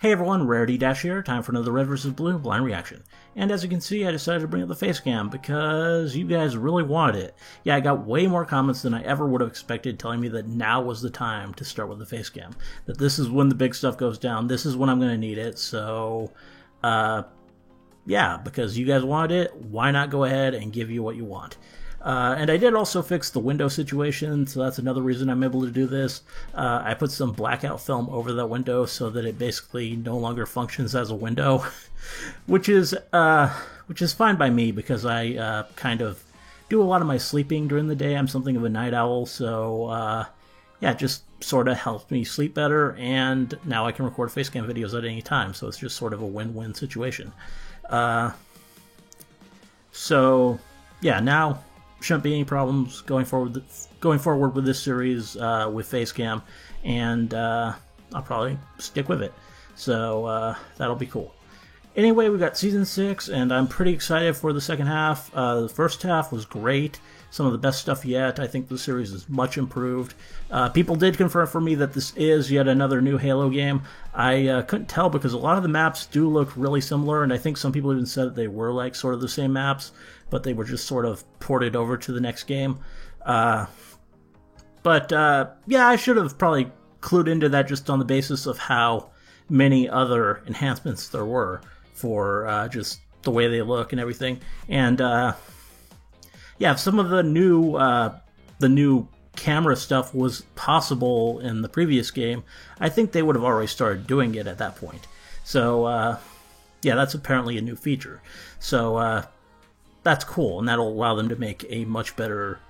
Hey everyone, Rarity Dash here, time for another Red vs. Blue blind reaction. And as you can see, I decided to bring up the face cam because you guys really wanted it. Yeah, I got way more comments than I ever would have expected telling me that now was the time to start with the face cam. That this is when the big stuff goes down, this is when I'm going to need it, so... yeah, because you guys wanted it, why not go ahead and give you what you want? And I did also fix the window situation, so that's another reason I'm able to do this. I put some blackout film over that window so that it basically no longer functions as a window, which is fine by me because I kind of do a lot of my sleeping during the day. I'm something of a night owl, so yeah, it just sort of helps me sleep better, and now I can record facecam videos at any time, so it's just sort of a win-win situation. So yeah, now shouldn't be any problems going forward with this series with facecam, and I'll probably stick with it. So that'll be cool. Anyway, we got Season 6, and I'm pretty excited for the second half. The first half was great. Some of the best stuff yet. I think the series is much improved. People did confirm for me that this is yet another new Halo game. I couldn't tell because a lot of the maps do look really similar, and I think some people even said that they were like sort of the same maps, but they were just sort of ported over to the next game. Yeah, I should have probably clued into that just on the basis of how many other enhancements there were for just the way they look and everything. And yeah, if some of the new camera stuff was possible in the previous game, I think they would have already started doing it at that point. So yeah, that's apparently a new feature. So that's cool, and that'll allow them to make a much better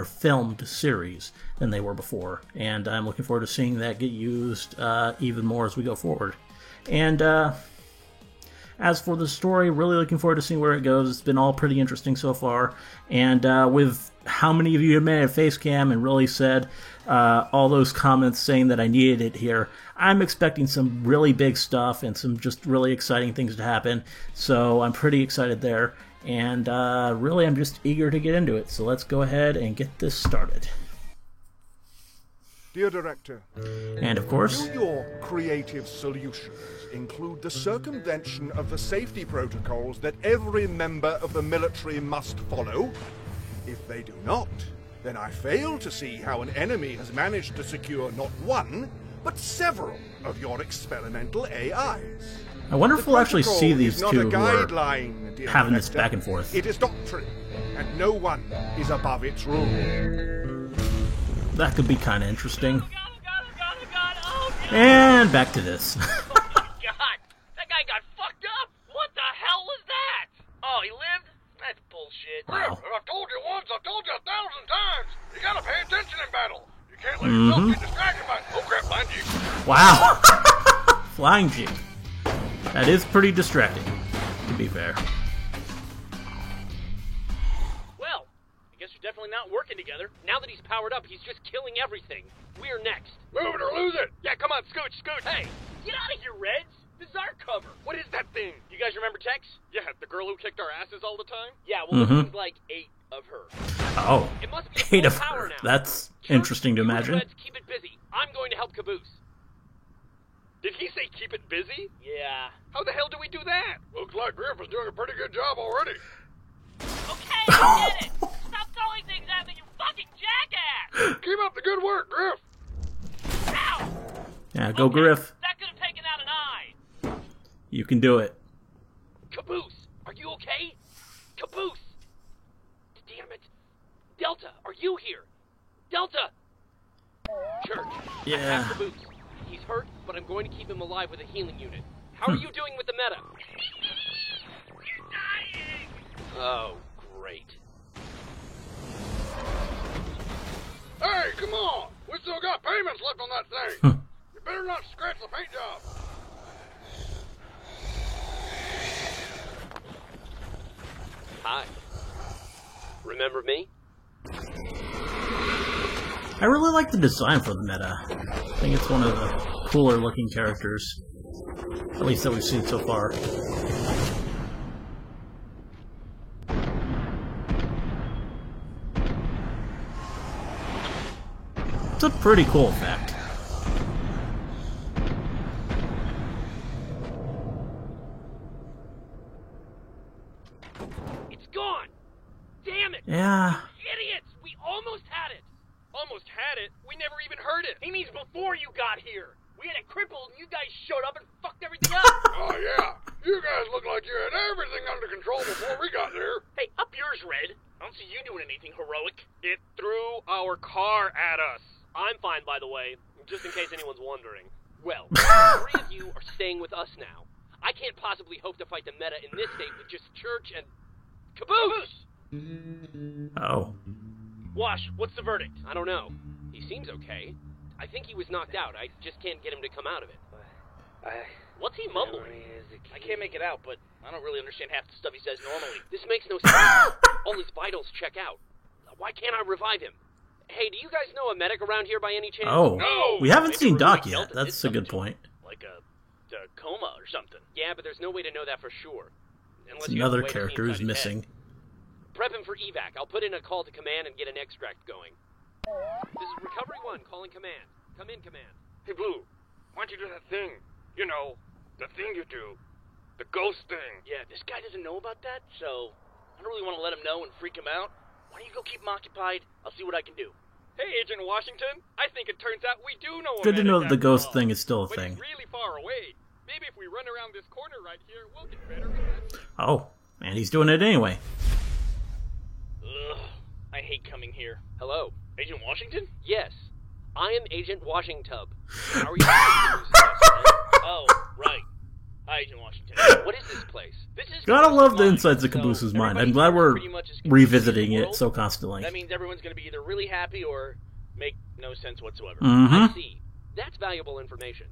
filmed series than they were before. And I'm looking forward to seeing that get used even more as we go forward. And as for the story, really looking forward to seeing where it goes. It's been all pretty interesting so far. And with how many of you have made a face cam and really said all those comments saying that I needed it here, I'm expecting some really big stuff and some just really exciting things to happen. So I'm pretty excited there. And really, I'm just eager to get into it. So let's go ahead and get this started. Dear Director, and of course, do your creative solutions include the circumvention of the safety protocols that every member of the military must follow? If they do not, then I fail to see how an enemy has managed to secure not one, but several of your experimental AIs. I wonder if we'll actually see these two who are guideline, having this back and forth. It is doctrine, and no one is above its rule. That could be kind of interesting. And back to this. Oh my god! That guy got fucked up! What the hell was that? Oh, he lived? That's bullshit. Wow. I've told you once, I've told you 1,000 times. You gotta pay attention in battle. You can't let yourself get distracted by... Oh crap, flying jeep. Wow. Flying jeep. That is pretty distracting, to be fair. Well, I guess you're definitely not working together. Now that he's powered up, he's just killing everything. We're next. Move it or lose it. Yeah, come on, scooch, scooch. Hey, get out of here, Reds. This is our cover. What is that thing? You guys remember Tex? Yeah, the girl who kicked our asses all the time? Yeah, well, there's like 8 of her. Oh, It must be 8 of power her. now. That's Sure, interesting to you imagine. Reds keep it busy. I'm going to help Caboose. Did he say keep it busy? Yeah. How the hell do we do that? Looks like Griff is doing a pretty good job already. Okay, I get it. Stop throwing things at me, you fucking jackass! Keep up the good work, Griff. Ow! Yeah, go Okay, Griff. That could have taken out an eye. You can do it. Caboose, are you okay? Caboose! Damn it. Delta, are you here? Delta! Church, I Yeah. have Caboose. He's hurt, but I'm going to keep him alive with a healing unit. How are you doing with the meta? He's dying! Oh, great. Hey, come on. We still got payments left on that thing. You better not scratch the paint job. Hi. Remember me? I really like the design for the meta. I think it's one of the cooler looking characters, at least that we've seen so far. It's a pretty cool effect. damn it! Yeah. Idiots! We almost had it! Almost had it? We never even heard it! He means before you got here! We had it crippled and you guys showed up and fucked everything up! Oh, yeah. You guys look like you had everything under control before we got there. Hey, up yours, Red. I don't see you doing anything heroic. It threw our car at us. I'm fine, by the way, just in case anyone's wondering. Well, the 3 of you are staying with us now. I can't possibly hope to fight the meta in this state with just Church and... Caboose! Oh. Wash, what's the verdict? I don't know. He seems okay. I think he was knocked out. I just can't get him to come out of it. What's he mumbling? I can't make it out, but I don't really understand half the stuff he says normally. This makes no sense. All his vitals check out. Why can't I revive him? Hey, do you guys know a medic around here by any chance? Oh. No! We haven't Maybe seen Doc Ruby yet. Delta That's did a good something to him. point. Like a coma or something. Yeah, but there's no way to know that for sure. Unless It's you have a another way to see character who's inside his missing. head. Prep him for evac. I'll put in a call to command and get an extract going. This is Recovery 1 calling command. Come in, command. Hey, Blue, why don't you do that thing? You know, the thing you do. The ghost thing. Yeah, this guy doesn't know about that, so I don't really want to let him know and freak him out. Why don't you go keep him occupied? I'll see what I can do. Hey, Agent Washington. I think it turns out we do know. Good to know that the ghost thing is still a but thing. he's really far away. Maybe if we run around this corner right here, we'll get better. Oh, and he's doing it anyway. Ugh, I hate coming here. Hello, Agent Washington? Yes, I am Agent Washington. How are you? Oh, right. Hi, Agent Washington. What is this place? This is Gotta Caboose's love the mind, insides of so Caboose's mind. I'm everybody's glad we're pretty much as confused revisiting as the it world. so constantly. That means everyone's going to be either really happy or make no sense whatsoever. Mhm. I see. That's valuable information.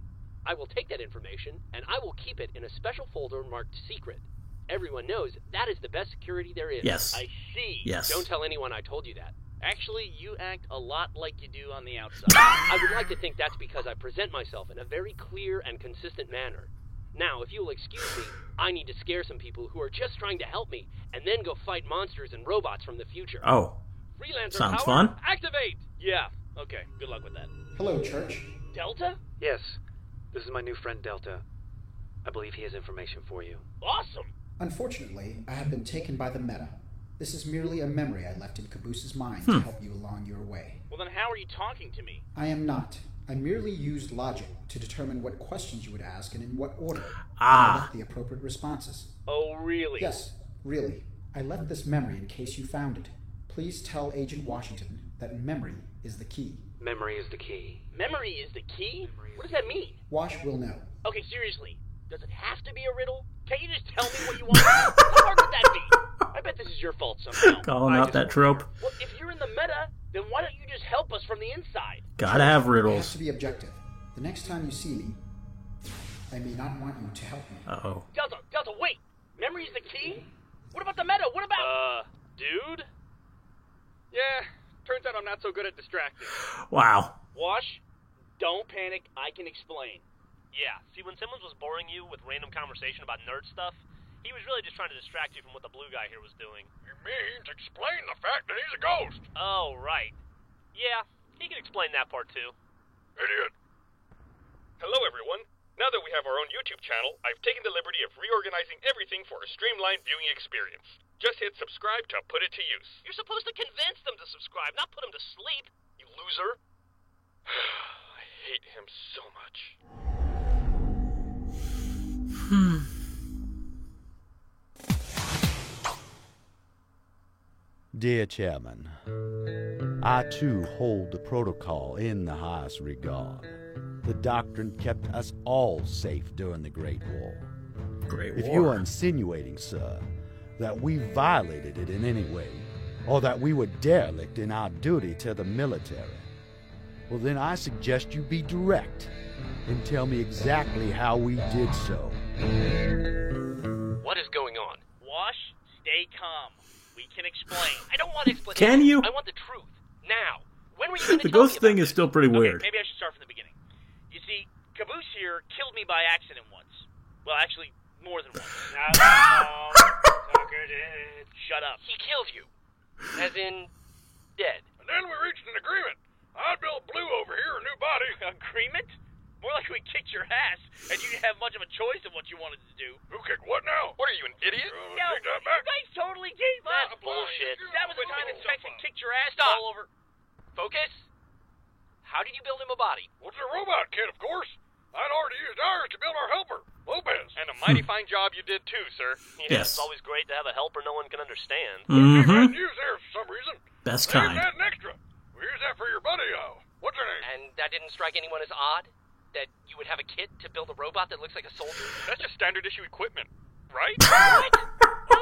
I will take that information, and I will keep it in a special folder marked secret. Everyone knows that is the best security there is. Yes. I see. Yes. Don't tell anyone I told you that. Actually, you act a lot like you do on the outside. I would like to think that's because I present myself in a very clear and consistent manner. Now, if you will excuse me, I need to scare some people who are just trying to help me, and then go fight monsters and robots from the future. Oh, Freelancer sounds power, fun. activate! Yeah, okay, good luck with that. Hello, Church. Delta? Yes, this is my new friend Delta. I believe he has information for you. Awesome! Unfortunately, I have been taken by the meta. This is merely a memory I left in Caboose's mind to help you along your way. Well, then how are you talking to me? I am not. I merely used logic to determine what questions you would ask and in what order. Ah. And I left the appropriate responses. Oh, really? Yes, really. I left this memory in case you found it. Please tell Agent Washington that memory is the key. Memory is the key. Memory is the key? What does that mean? Wash will know. Okay, seriously, does it have to be a riddle? Can't you just tell me what you want? How hard would that be? I bet this is your fault somehow. Calling I out just that won't. trope. Well, if you're in the meta, then why don't you just help us from the inside? Gotta have I have riddles. to be objective. The next time you see me, I may not want you to help me. Uh-oh. Delta, wait! Memory is the key? What about the meta? What about... dude? Yeah, turns out I'm not so good at distracting. Wow. Wash, don't panic, I can explain. Yeah, see, when Simmons was boring you with random conversation about nerd stuff, he was really just trying to distract you from what the blue guy here was doing. He means explain the fact that he's a ghost. Oh, right. Yeah, he can explain that part too. Idiot. Hello, everyone. Now that we have our own YouTube channel, I've taken the liberty of reorganizing everything for a streamlined viewing experience. Just hit subscribe to put it to use. You're supposed to convince them to subscribe, not put them to sleep, you loser. I hate him so much. Dear Chairman, I too hold the protocol in the highest regard. The doctrine kept us all safe during the Great War. Great If war. you are insinuating, sir, that we violated it in any way, or that we were derelict in our duty to the military, well then I suggest you be direct and tell me exactly how we did so. What is going on? Wash, stay calm. We can explain. I don't want explanation. Can you? I want the truth. Now. When were you going to The tell me ghost thing about is still pretty this? weird. Okay, maybe I should start from the beginning. You see, Caboose here killed me by accident once. Well, actually, more than once. Shut up. He killed you. As in, dead. And then we reached an agreement. I'd build Blue over here a new body. Agreement? More like we kicked your ass, and you didn't have much of a choice of what you wanted to do. Who kicked what now? What are you, an idiot? Take that back. You guys totally gave up. That's bullshit. That was the time that Spectre kicked your ass Stop. all over. Focus. How did you build him a body? Well, it's a robot kid, of course. I'd already used ours to build our helper, Lopez. And a mighty fine job you did too, sir. Yes. It's always great to have a helper no one can understand. He hadn't used theirs for some reason. Best They kind. even had an extra. We used that for your buddy, what's her name? And that didn't strike anyone as odd? That you would have a kit to build a robot that looks like a soldier? That's just standard issue equipment, right? What? No!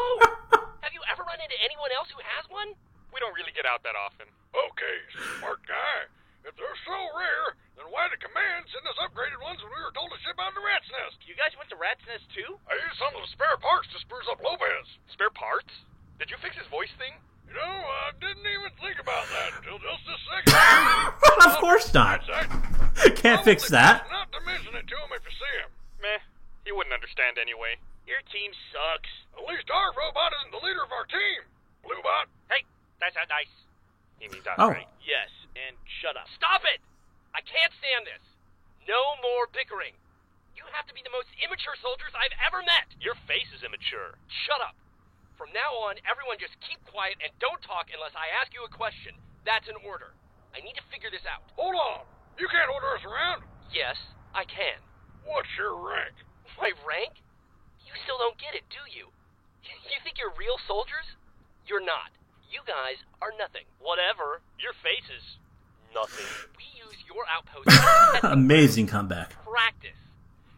Have you ever run into anyone else who has one? We don't really get out that often. Okay, smart guy. If they're so rare, then why did Command send us upgraded ones when we were told to ship out to Rat's Nest? You guys went to Rat's Nest too? I used some of the spare parts to spruce up Lopez. Spare parts? Did you fix his voice thing? You know, I didn't even think about that until just this second. Of course not. Can't fix that. Not to mention it to him if you see him. Meh. He wouldn't understand anyway. Your team sucks. At least our robot isn't the leader of our team. Bluebot. Hey, that's not nice. He means us, Oh. right? Yes, and shut up. Stop it! I can't stand this. No more bickering. You have to be the most immature soldiers I've ever met. Your face is immature. Shut up. From now on, everyone just keep quiet and don't talk unless I ask you a question. That's an order. I need to figure this out. Hold on. You can't order us around. Yes, I can. What's your rank? My rank? You still don't get it, do you? You think you're real soldiers? You're not. You guys are nothing. Whatever. Your face is nothing. We use your outpost as Amazing comeback. practice.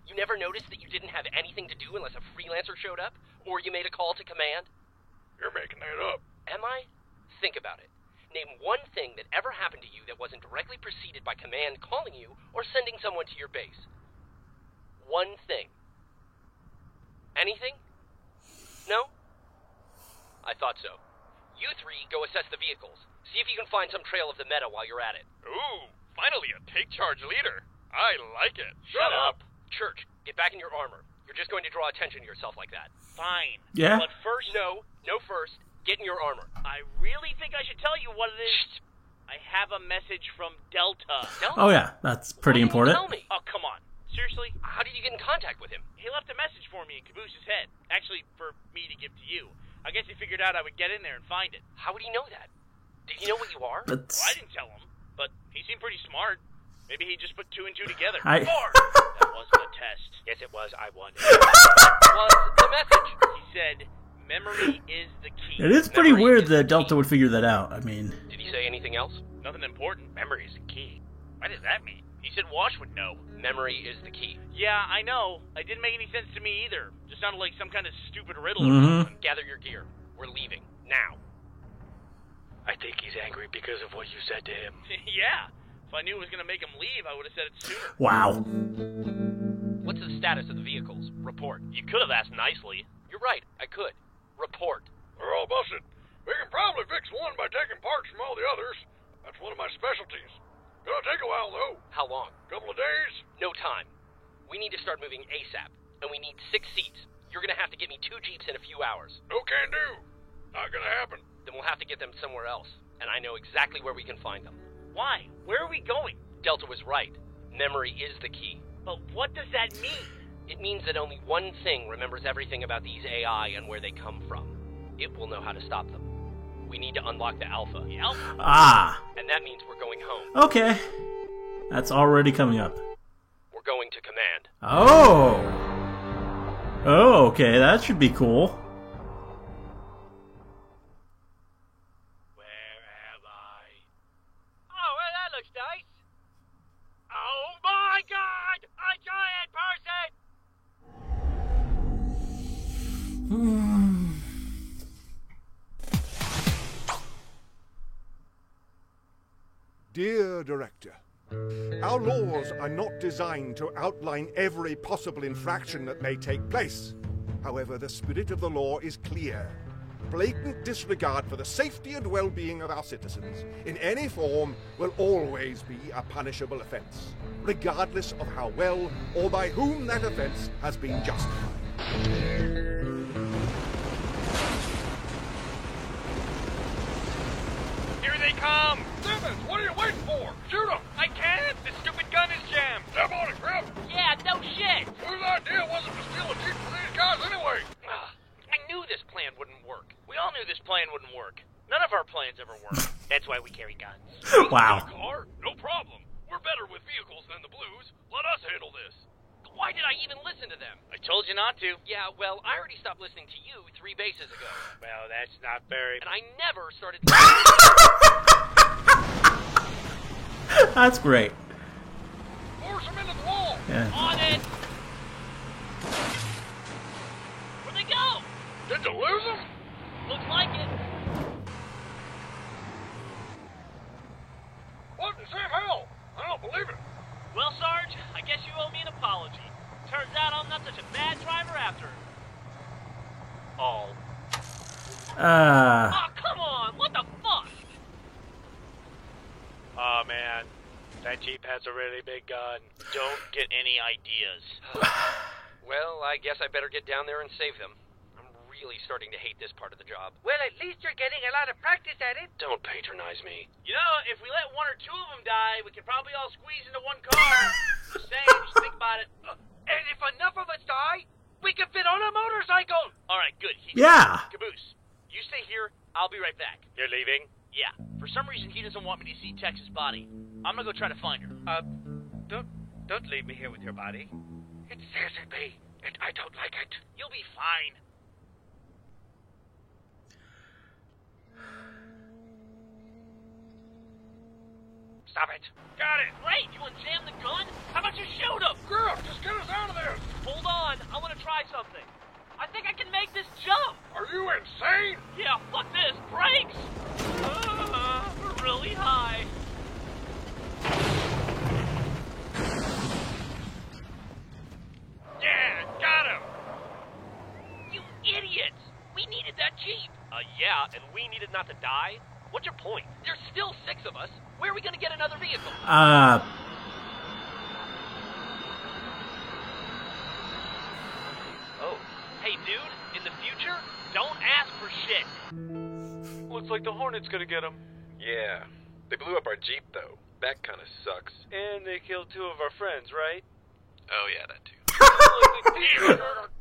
You never noticed that you didn't have anything to do unless a freelancer showed up? Or you made a call to command? You're making that up. Am I? Think about it. Name one thing that ever happened to you that wasn't directly preceded by command calling you or sending someone to your base. One thing. Anything? No? I thought so. You three go assess the vehicles. See if you can find some trail of the meta while you're at it. Ooh, finally a take charge leader. I like it. Shut up. Church, get back in your armor. You're just going to draw attention to yourself like that. Fine. Yeah? But first, No first. Get in your armor. I really think I should tell you what it is. I have a message from Delta. Delta? Oh yeah, that's pretty Why didn't you important. Tell me. Oh, come on. Seriously? How did you get in contact with him? He left a message for me in Caboose's head. Actually, for me to give to you. I guess he figured out I would get in there and find it. How would he know that? Did he know what you are? That's Well, I didn't tell him, but he seemed pretty smart. Maybe he just put two and two together. I- That wasn't a test. Yes, it was. I won. Was the message? He said, memory is the key. It is pretty Memory weird is the that Delta key. would figure that out. I mean, Did he say anything else? Nothing important. Memory is the key. What does that mean? He said Wash would know. Memory is the key. Yeah, I know. It didn't make any sense to me either. Just sounded like some kind of stupid riddle or Mhm. something. Gather your gear. We're leaving. Now. I think he's angry because of what you said to him. Yeah. If I knew it was going to make him leave, I would have said it sooner. wow. What's the status of the vehicles? Report. You could have asked nicely. You're right. I could. Report. They're all busted. We can probably fix one by taking parts from all the others. That's one of my specialties. Gonna take a while, though. How long? Couple of days. No time. We need to start moving ASAP. And we need 6 seats. You're gonna have to get me 2 Jeeps in a few hours. No can do. Not gonna happen. Then we'll have to get them somewhere else. And I know exactly where we can find them. Why? Where are we going? Delta was right. Memory is the key. But what does that mean? It means that only one thing remembers everything about these AI and where they come from. It will know how to stop them. We need to unlock the Alpha. The Alpha? Ah. And that means we're going home. Okay. That's already coming up. We're going to command. Oh. Oh, okay. That should be cool. Where am I? Oh, well, that looks nice. Oh my God! A giant person! Dear Director, our laws are not designed to outline every possible infraction that may take place. However, the spirit of the law is clear. Blatant disregard for the safety and well-being of our citizens in any form will always be a punishable offense, regardless of how well or by whom that offense has been justified. Here they come! Simmons, what are you waiting for? Shoot him! I can't! The stupid gun is jammed. Step on it, Grip. Yeah, no shit. Whose idea was it to steal a Jeep from these guys anyway? I knew this plan wouldn't work. We all knew this plan wouldn't work. None of our plans ever work. That's why we carry guns. Wow. Car? No problem. We're better with vehicles than the Blues. Let us handle this. Why did I even listen to them? I told you not to. Yeah, well, I already stopped listening to you 3 bases ago. Well, that's not very... And I never started... That's great. Force them into the wall. Yeah. On it! Where'd they go? Did you lose them? Looks like it. What in Sam hell? I don't believe it. Well, Sarge, I guess you owe me an apology. Turns out I'm not such a bad driver after all. Oh, come on! What the fuck? Oh, man. That Jeep has a really big gun. Don't get any ideas. Well, I guess I better get down there and save them. I'm really starting to hate this part of the job. Well, at least you're getting a lot of practice at it. Don't patronize me. You know, if we let 1 or 2 of them die, we can probably all squeeze into one car. Just saying, just think about it. And if enough of us die, we can fit on a motorcycle. All right, good. Yeah. Caboose, you stay here. I'll be right back. You're leaving? Yeah. For some reason, he doesn't want me to see Tex's body. I'm gonna go try to find her. Don't leave me here with your body. It scares me, and I don't like it. You'll be fine. Stop it. Got it. Great, you want to jam the gun? How about you shoot him? Grip, just get us out of this. Hold on, I want to try something. I think I can make this jump. Are you insane? Yeah, fuck this. Brakes! We're really high. Yeah, got him. You idiots! We needed that Jeep. Yeah, and we needed not to die? What's your point? There's still 6 of us. Where are we gonna get another vehicle? Oh, hey dude, in the future, don't ask for shit. Looks like the Hornet's gonna get him. Yeah. They blew up our Jeep, though. That kind of sucks. And they killed 2 of our friends, right? Oh, yeah, that too.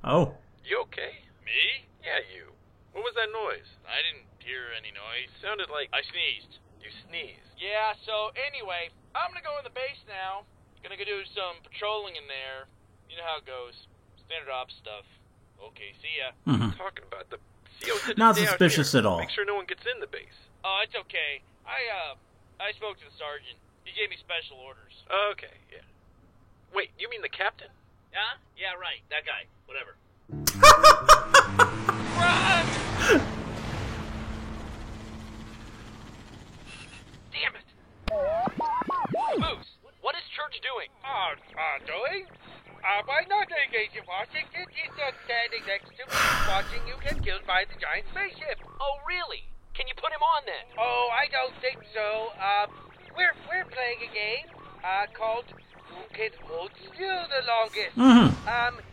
Oh. You okay? Me? Yeah, you. What was that noise? I didn't hear any noise. Sounded like I sneezed. you sneezed. Yeah, so anyway, I'm gonna go in the base now. Gonna go do some patrolling in there. You know how it goes. Standard ops stuff. Okay, see ya. Talking about the CO said to Not stay out suspicious here. at all. Make sure no one gets in the base. Oh, it's okay. I spoke to the sergeant. He gave me special orders. Okay, yeah. Wait, you mean the captain? Huh? Yeah, right. That guy. Whatever. Run! Damn it! Moose, what is Church doing? Doing? Why not, Agent Washington? He's just standing next to me, watching you get killed by the giant spaceship. Oh, really? Can you put him on then? Oh, I don't think so. We're playing a game, called Who Can Hold Still the Longest.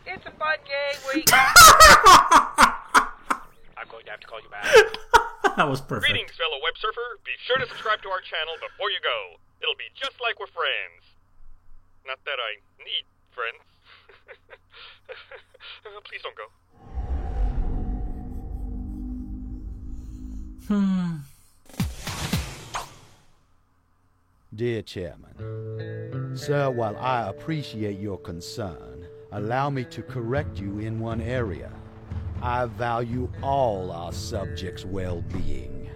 It's a fun game where you... I'm going to have to call you back. That was perfect. Greetings, fellow web surfer. Be sure to subscribe to our channel before you go. It'll be just like we're friends. Not that I need friends. Please don't go. Dear Chairman, Sir, while I appreciate your concern, allow me to correct you in one area. I value all our subjects' well-being,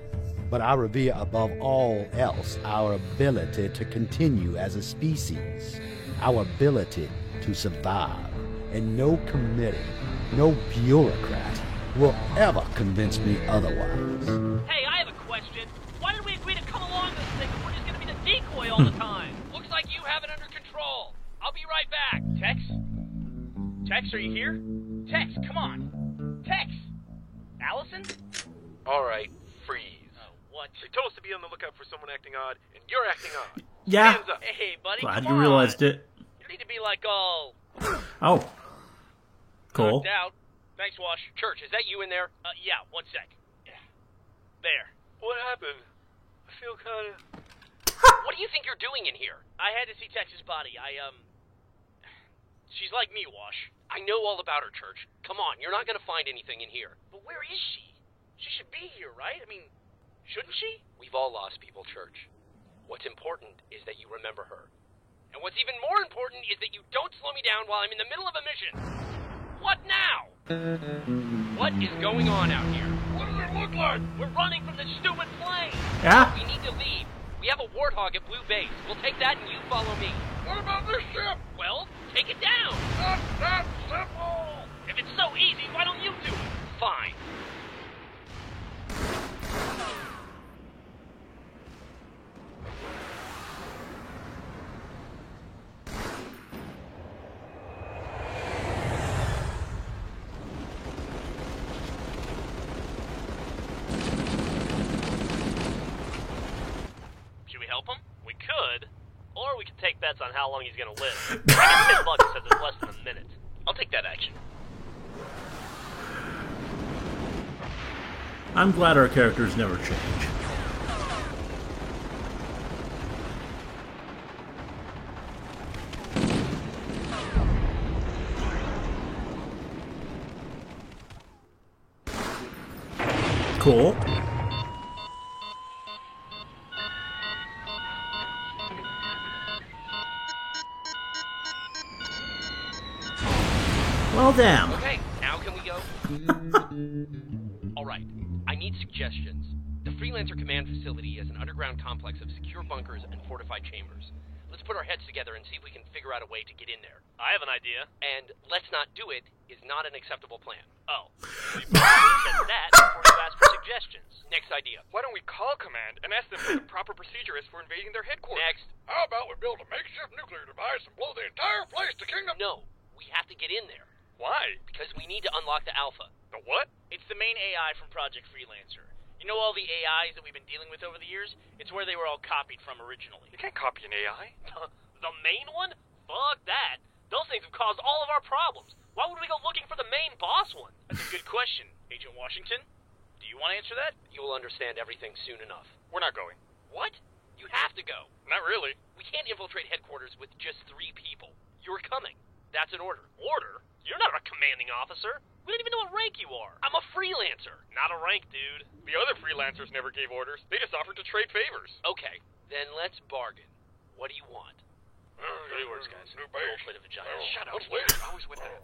but I revere above all else our ability to continue as a species, our ability to survive, and no committee, no bureaucrat will ever convince me otherwise. Hey, I have a question. Why did we agree to come along this thing if we're just gonna be the decoy all the time? Looks like you have it under control. I'll be right back. Tex? Tex, are you here? Tex, come on. Tex! Allison? All right, freeze. What? They told us to be on the lookout for someone acting odd, and you're acting odd. Yeah. Hands up. Hey, buddy, Glad come you realized on. it. You need to be like all... Oh. Cool. knocked out. Thanks, Wash. Church, is that you in there? Yeah, 1 sec. Yeah. There. What happened? I feel kind of... What are do you think you're doing in here? I had to see Tex's body. She's like me, Wash. I know all about her, Church. Come on, you're not gonna find anything in here. But where is she? She should be here, right? I mean, shouldn't she? We've all lost people, Church. What's important is that you remember her. And what's even more important is that you don't slow me down while I'm in the middle of a mission. What now? What is going on out here? What does it look like? We're running from the stupid plane. Yeah? We need to leave. We have a Warthog at Blue Base. We'll take that and you follow me. What about this ship? Well, take it down. Not that simple. If it's so easy, why don't you do it? Fine. Should we help him? We could. Or we could take bets on how long he's gonna live. I guess $10 says it's less than a minute. I'll take that action. I'm glad our characters never change. Cool. Well, damn. Okay, now can we go? Alright, I need suggestions. The Freelancer Command Facility is an underground complex of secure bunkers and fortified chambers. Let's put our heads together and see if we can figure out a way to get in there. I have an idea. And let's not do it is not an acceptable plan. Oh. We probably said that before you asked for suggestions. Next idea. Why don't we call Command and ask them what the proper procedure is for invading their headquarters? Next. How about we build a makeshift nuclear device and blow the entire place to kingdom? No, we have to get in there. Why? Because we need to unlock the Alpha. The what? It's the main AI from Project Freelancer. You know all the AIs that we've been dealing with over the years? It's where they were all copied from originally. You can't copy an AI. The main one? Fuck that. Those things have caused all of our problems. Why would we go looking for the main boss one? That's a good question, Agent Washington. Do you want to answer that? You will understand everything soon enough. We're not going. What? You have to go. Not really. We can't infiltrate headquarters with just 3 people. You're coming. That's an order. Order? You're not a commanding officer. We don't even know what rank you are. I'm a freelancer. Not a rank, dude. The other freelancers never gave orders. They just offered to trade favors. Okay, then let's bargain. What do you want? Three words, guys. New base. Roleplay the vagina. Shut up. What's lasers? Always with that.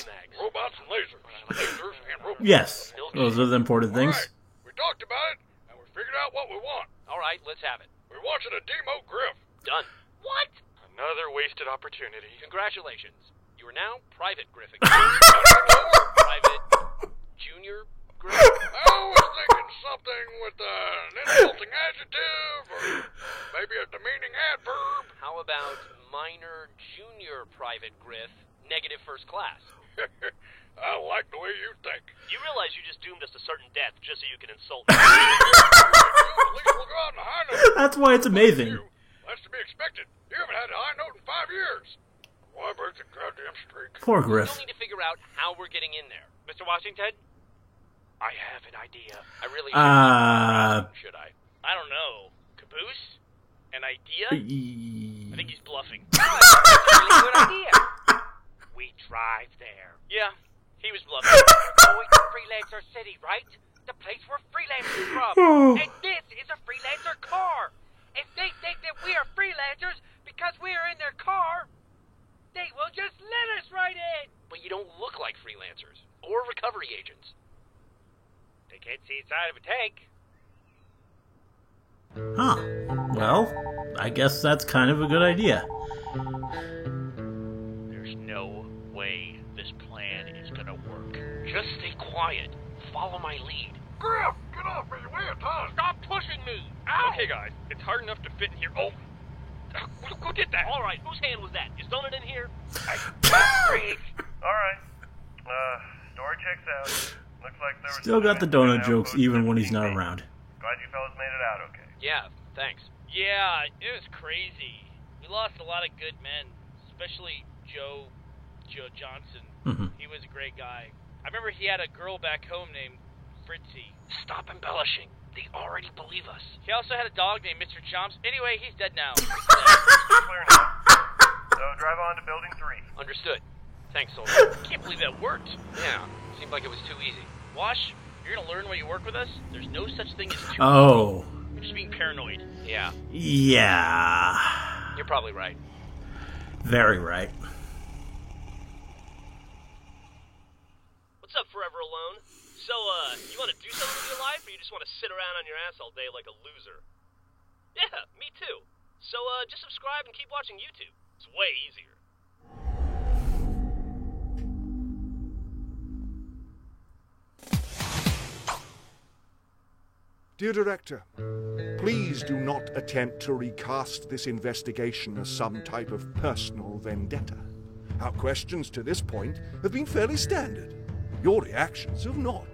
Mags. Robots and lasers. Lasers and robots. Yes, those are the important things. All right. We talked about it, and we figured out what we want. All right, let's have it. We're watching a demote Griff. Done. What? Another wasted opportunity. Congratulations. You are now Private Griff again. Private Junior Griff. I was thinking something with an insulting adjective, or maybe a demeaning adverb. How about Minor Junior Private Griff, negative first class? I like the way you think. You realize you just doomed us to certain death just so you can insult me. At least we'll go out on a high note. That's why it's amazing. That's to be expected. You haven't had a high note in 5 years. Why break the goddamn streak? Poor We Griff. still need to figure out how we're getting in there. Mr. Washington? I have an idea. I really should I? I don't know. Caboose? An idea? I think he's bluffing. That's a really good idea. We drive there. Yeah, he was bluffing. Going to Freelancer City, right? The place where freelancers from. And this is a freelancer car. If they think that we are freelancers because we are in their car, they will just let us right in. But you don't look like freelancers or recovery agents. They can't see inside of a tank. Huh. Well, I guess that's kind of a good idea. There's no way this plan is gonna work. Just stay quiet. Follow my lead. Griff, get off me. You weigh a ton. Stop pushing me! Ow! Okay, guys. It's hard enough to fit in here. Oh! Go get that! All right, whose hand was that? Is Donut in here? All right. Story checks out. Looks like there was Still got the donut jokes even when he's not around. Glad you fellas made it out okay. Yeah, thanks. Yeah, it was crazy. We lost a lot of good men, especially Joe Johnson. Mhm. He was a great guy. I remember he had a girl back home named Fritzy. Stop embellishing. They already believe us. He also had a dog named Mr. Chomps. Anyway, he's dead now. Clear now. So drive on to building 3. Understood. Thanks, Soldier. Can't believe that worked. Yeah, seemed like it was too easy. Wash, you're gonna learn while you work with us. There's no such thing as too Oh. easy. You're just being paranoid. Yeah. Yeah. You're probably right. Very right. What's up, Forever Alone? So, you want to do something with your life, or you just want to sit around on your ass all day like a loser? Yeah, me too. So, just subscribe and keep watching YouTube. It's way easier. Dear Director, please do not attempt to recast this investigation as some type of personal vendetta. Our questions to this point have been fairly standard. Your reactions have not.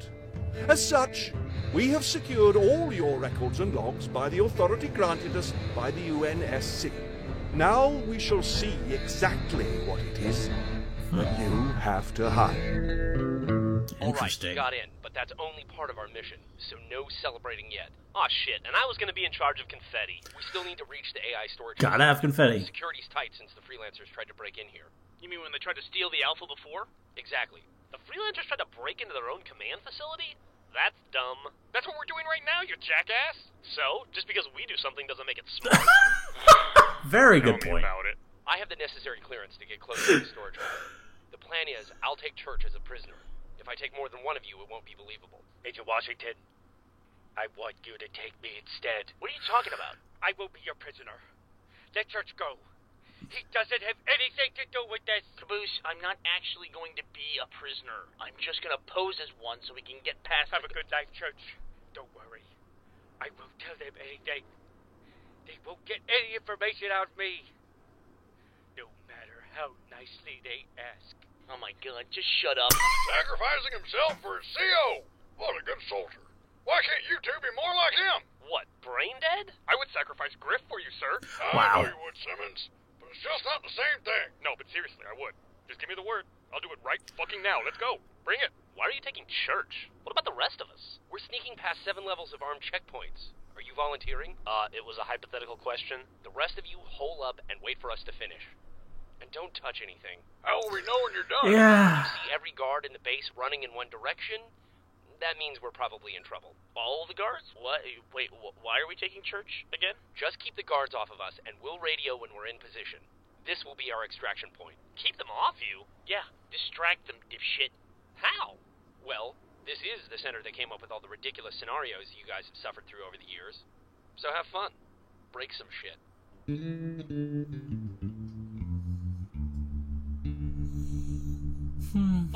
As such, we have secured all your records and logs by the authority granted us by the UNSC. Now we shall see exactly what it is that you have to hide. Alright, got in, but that's only part of our mission, so no celebrating yet. Aw, shit, and I was gonna be in charge of confetti. We still need to reach the AI storage. Gotta have confetti. Security's tight since the freelancers tried to break in here. You mean when they tried to steal the Alpha before? Exactly. The freelancers tried to break into their own command facility? That's dumb. That's what we're doing right now, you jackass. So, just because we do something doesn't make it smart. Very good point. About it. I have the necessary clearance to get close to the storage room. The plan is, I'll take Church as a prisoner. If I take more than one of you, it won't be believable. Agent Washington, I want you to take me instead. What are you talking about? I will be your prisoner. Let Church go. He doesn't have anything to do with this. Caboose, I'm not actually going to be a prisoner. I'm just going to pose as one so we can get past. Have a good life, Church. Don't worry. I won't tell them anything. They won't get any information out of me. No matter how nicely they ask. Oh my god, just shut up. Sacrificing himself for his CO. What a good soldier. Why can't you two be more like him? What, brain dead? I would sacrifice Griff for you, sir. I know you would, Simmons. But it's just not the same thing. No, but seriously, I would. Just give me the word. I'll do it right fucking now. Let's go. Bring it. Why are you taking Church? What about the rest of us? We're sneaking past 7 levels of armed checkpoints. Are you volunteering? It was a hypothetical question. The rest of you hole up and wait for us to finish. And don't touch anything. How will we know when you're done? Yeah. You see every guard in the base running in one direction? That means we're probably in trouble. All the guards? What? Wait, why are we taking Church again? Just keep the guards off of us, and we'll radio when we're in position. This will be our extraction point. Keep them off you? Yeah, distract them, dipshit. How? Well, this is the center that came up with all the ridiculous scenarios you guys have suffered through over the years. So have fun. Break some shit.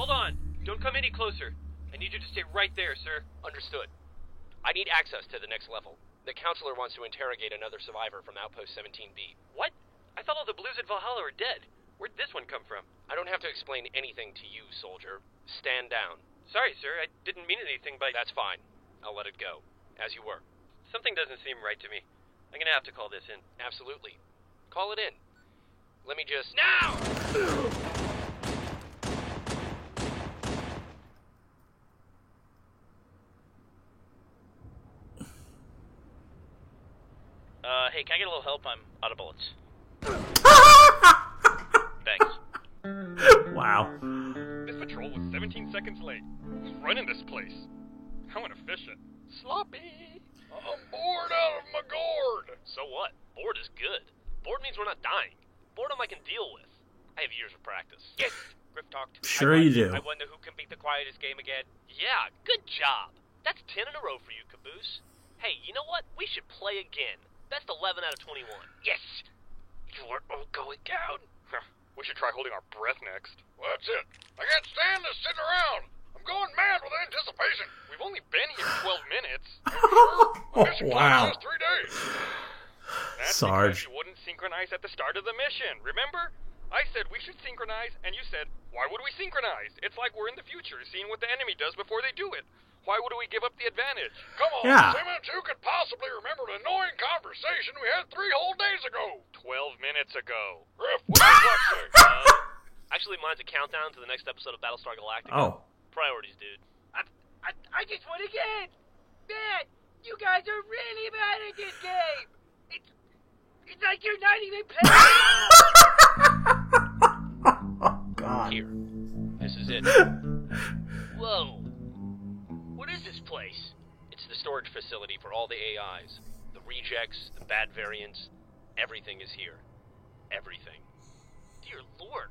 Hold on. Don't come any closer. I need you to stay right there, sir. Understood. I need access to the next level. The counselor wants to interrogate another survivor from Outpost 17B. What? I thought all the Blues at Valhalla are dead. Where'd this one come from? I don't have to explain anything to you, soldier. Stand down. Sorry, sir. I didn't mean anything by... That's fine. I'll let it go. As you were. Something doesn't seem right to me. I'm gonna have to call this in. Absolutely. Call it in. Let me just... Now! Hey, can I get a little help? I'm out of bullets. Thanks. Wow. This patrol was 17 seconds late. Who's running this place? How inefficient. Sloppy. I'm bored out of my gourd. So what? Bored is good. Bored means we're not dying. Boredom I can deal with. I have years of practice. Yes, Griff talked. Sure you do. I wonder who can beat the quietest game again. Yeah, good job. That's 10 in a row for you, Caboose. Hey, you know what? We should play again. Best 11 out of 21. Yes! You are all going down. We should try holding our breath next. Well, that's it. I can't stand this sitting around. I'm going mad with anticipation. We've only been here 12 minutes. My mission Wow. lasts 3 days. That's Sarge. because you wouldn't synchronize at the start of the mission, remember? I said we should synchronize, and you said, why would we synchronize? It's like we're in the future, seeing what the enemy does before they do it. Why would we give up the advantage? Come on, Yeah. Simmons, who could possibly remember an annoying conversation we had 3 whole days ago? 12 minutes ago. Griff, what does that say? Actually, mine's a countdown to the next episode of Battlestar Galactica. Oh. Priorities, dude. I just won again. Man, You guys are really bad at this game. It's like you're not even playing. Oh, God. Here. This is it. Whoa. What is this place? It's the storage facility for all the AIs. The rejects, the bad variants. Everything is here. Everything. Dear Lord.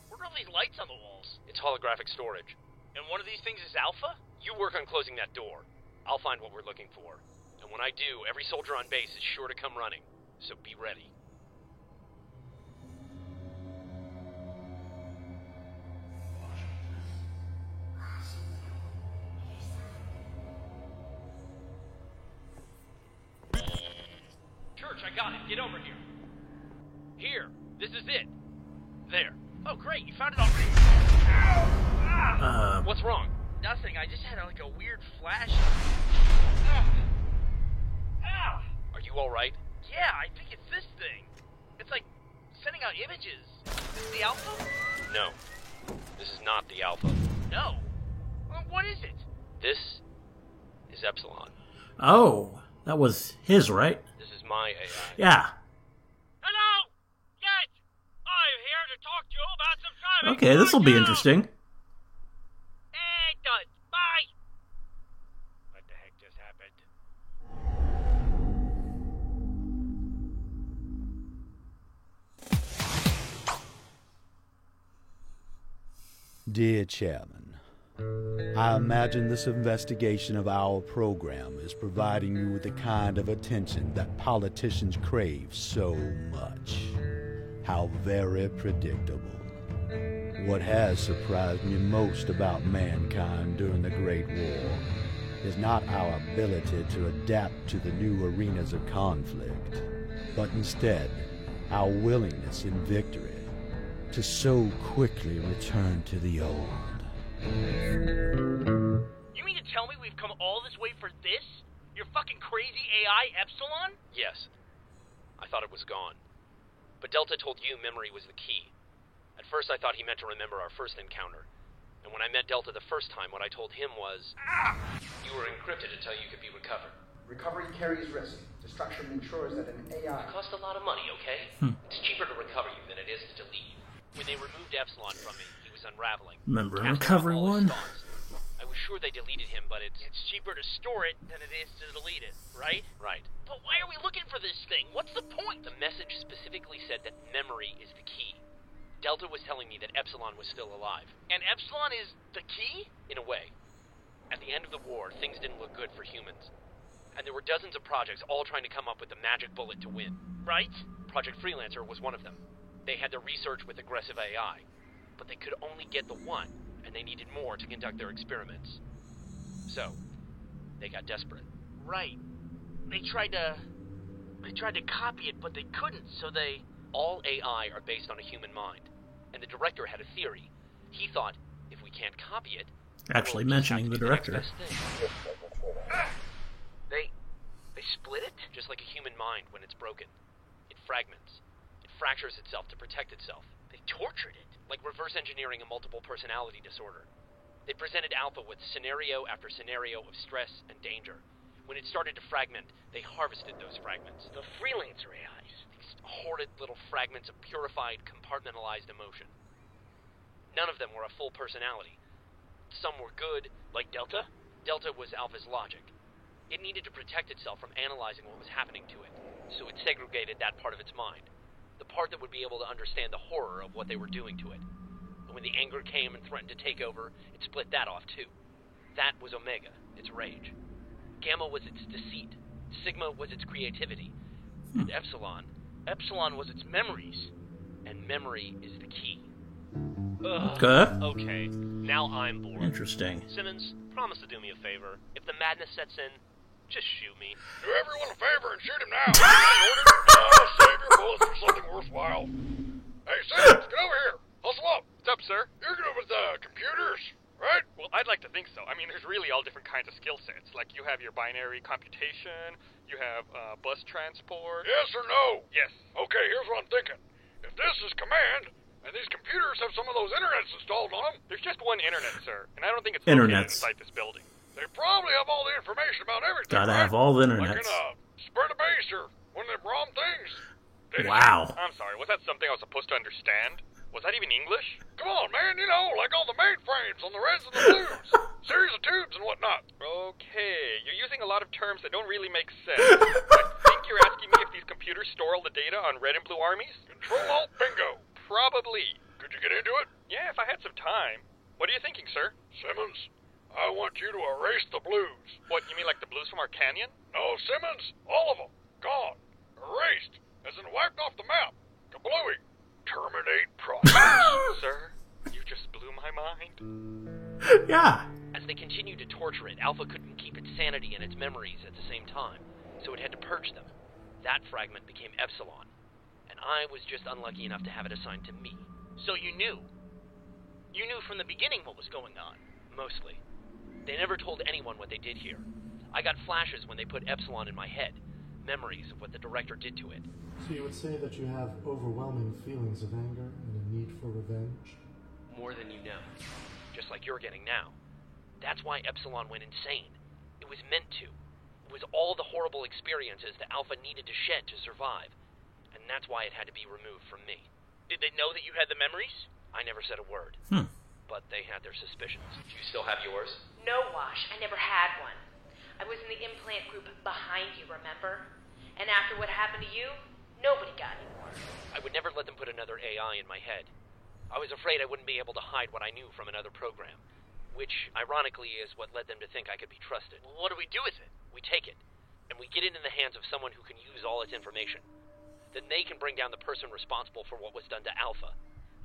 What are all these lights on the walls? It's holographic storage. And one of these things is Alpha? You work on closing that door. I'll find what we're looking for. And when I do, every soldier on base is sure to come running. So be ready. Church, I got it. Get over here. Here. This is it. There. Oh, great. You found it already. What's wrong? Nothing. I just had like a weird flash. Ow. Are you alright? Yeah, I think it's this thing. It's like sending out images. Is this the Alpha? No. This is not the Alpha. No. Well, what is it? This is Epsilon. Oh, that was his, right? This is my AI. Yeah. Hello? Yes. I'm here to talk to you about some driving. Okay, this will be interesting. And done. Bye. What the heck just happened? Dear Chairman, I imagine this investigation of our program is providing you with the kind of attention that politicians crave so much. How very predictable. What has surprised me most about mankind during the Great War is not our ability to adapt to the new arenas of conflict, but instead our willingness in victory to so quickly return to the old. You mean to tell me we've come all this way for this? Your fucking crazy AI Epsilon? Yes. I thought it was gone. But Delta told you memory was the key. At first I thought he meant to remember our first encounter. And when I met Delta the first time, what I told him was... You were encrypted until you could be recovered. Recovery carries risk. Destruction ensures that an AI... It costs a lot of money, okay? It's cheaper to recover you than it is to delete you. When they removed Epsilon from me, he was unraveling. Remember Recovery 1? I was sure they deleted him, but it's cheaper to store it than it is to delete it, right? Right. But why are we looking for this thing? What's the point? The message specifically said that memory is the key. Delta was telling me that Epsilon was still alive. And Epsilon is the key? In a way. At the end of the war, things didn't look good for humans. And there were dozens of projects all trying to come up with the magic bullet to win. Right? Project Freelancer was one of them. They had their research with aggressive AI, but they could only get the one, and they needed more to conduct their experiments. So, they got desperate. Right. They tried to copy it, but they couldn't, so they... All AI are based on a human mind, and the director had a theory. He thought, if we can't copy it... Actually mentioning the director. They split it? Just like a human mind when it's broken. It fragments. It fractures itself to protect itself. They tortured it. Like reverse engineering a multiple personality disorder. They presented Alpha with scenario after scenario of stress and danger. When it started to fragment, they harvested those fragments. The Freelancer AIs. These horrid little fragments of purified, compartmentalized emotion. None of them were a full personality. Some were good, like Delta. Delta was Alpha's logic. It needed to protect itself from analyzing what was happening to it, so it segregated that part of its mind. The part that would be able to understand the horror of what they were doing to it. And when the anger came and threatened to take over, it split that off too. That was Omega, its rage. Gamma was its deceit. Sigma was its creativity. And Epsilon was its memories. And memory is the key. Okay. Now I'm bored. Interesting. Simmons, promise to do me a favor. If the madness sets in, just shoot me. Do everyone a favor and shoot him now. Save your bullets for something worthwhile. Hey, Simmons, get over here. Hustle up. What's up, sir? You're good with computers, right? Well, I'd like to think so. I mean, there's really all different kinds of skill sets. Like, you have your binary computation, you have bus transport. Yes or no? Yes. Okay, here's what I'm thinking. If this is command, and these computers have some of those internets installed on them... There's just one internet, sir, and I don't think it's located inside this building. They probably have all the information about everything. Gotta right? have all the Like internets. in Spur the Base or one of them ROM things. Wow. I'm sorry, was that something I was supposed to understand? Was that even English? Come on, man, you know, like all the mainframes on the reds and the blues. Series of tubes and whatnot. Okay, you're using a lot of terms that don't really make sense. I think you're asking me if these computers store all the data on red and blue armies? Control-Alt-Bingo. Probably. Could you get into it? Yeah, if I had some time. What are you thinking, sir? Simmons, I want you to erase the blues. What, you mean like the blues from our canyon? No, Simmons, all of them. Gone. Erased. As in wiped off the map. Kablooey. Terminate process. Sir, you just blew my mind. Yeah. As they continued to torture it, Alpha couldn't keep its sanity and its memories at the same time, so it had to purge them. That fragment became Epsilon, and I was just unlucky enough to have it assigned to me. So you knew? You knew from the beginning what was going on? Mostly. They never told anyone what they did here. I got flashes when they put Epsilon in my head, memories of what the director did to it. So you would say that you have overwhelming feelings of anger and a need for revenge? More than you know. Just like you're getting now. That's why Epsilon went insane. It was meant to. It was all the horrible experiences that Alpha needed to shed to survive. And that's why it had to be removed from me. Did they know that you had the memories? I never said a word. But they had their suspicions. Do you still have yours? No, Wash. I never had one. I was in the implant group behind you, remember? And after what happened to you, nobody got any more. I would never let them put another AI in my head. I was afraid I wouldn't be able to hide what I knew from another program, which, ironically, is what led them to think I could be trusted. Well, what do we do with it? We take it, and we get it in the hands of someone who can use all its information. Then they can bring down the person responsible for what was done to Alpha,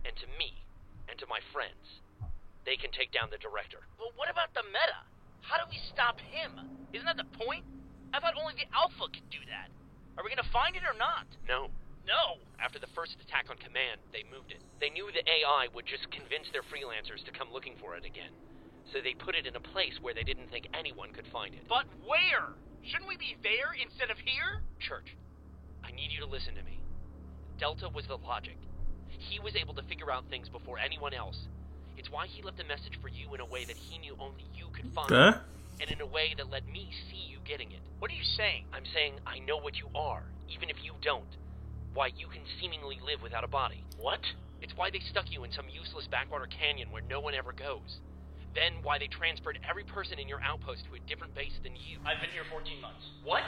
and to me, and to my friends. They can take down the director. Well, what about the Meta? How do we stop him? Isn't that the point? I thought only the Alpha could do that. Are we gonna find it or not? No. No! After the first attack on Command, they moved it. They knew the AI would just convince their freelancers to come looking for it again. So they put it in a place where they didn't think anyone could find it. But where? Shouldn't we be there instead of here? Church, I need you to listen to me. Delta was the logic. He was able to figure out things before anyone else. It's why he left a message for you in a way that he knew only you could find. And in a way that let me see you getting it. What are you saying? I'm saying I know what you are, even if you don't. Why you can seemingly live without a body. What? It's why they stuck you in some useless backwater canyon where no one ever goes. Then why they transferred every person in your outpost to a different base than you. I've been here 14 months. What?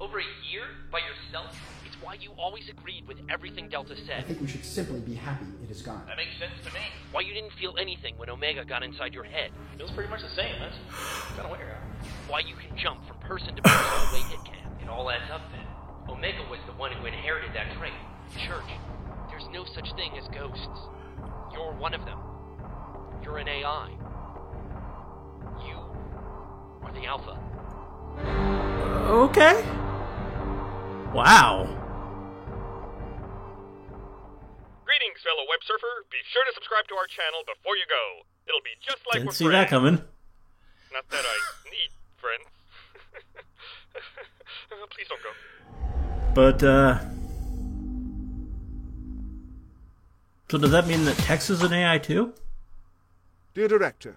Over a year? By yourself? It's why you always agreed with everything Delta I said. think we should simply be happy it is gone. That makes sense to me. Why you didn't feel anything when Omega got inside your head. Feels pretty much the same. That's kind of weird. Why you can jump from person to person the way it can. It all adds up then. Omega was the one who inherited that trait. Church, there's no such thing as ghosts. You're one of them. You're an AI. You are the Alpha. Okay. Wow. Greetings, fellow web surfer. Be sure to subscribe to our channel before you go. It'll be just like Didn't we're see friends. that coming. Not that I need friends. Please don't go. But, so does that mean that Tex is an AI too? Dear Director,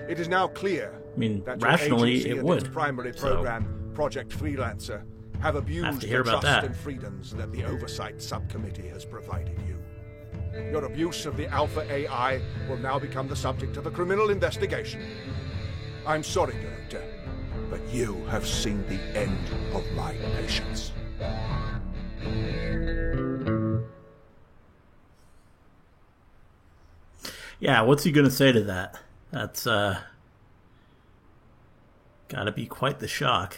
it is now clear that rationally, your agency it and would. its primary So- program, Project Freelancer, have abused to hear the about trust that. and freedoms that the Oversight Subcommittee has provided you. Your abuse of the Alpha AI will now become the subject of a criminal investigation. I'm sorry, Director, but you have seen the end of my patience. Yeah, what's he gonna say to that? That's, gotta be quite the shock.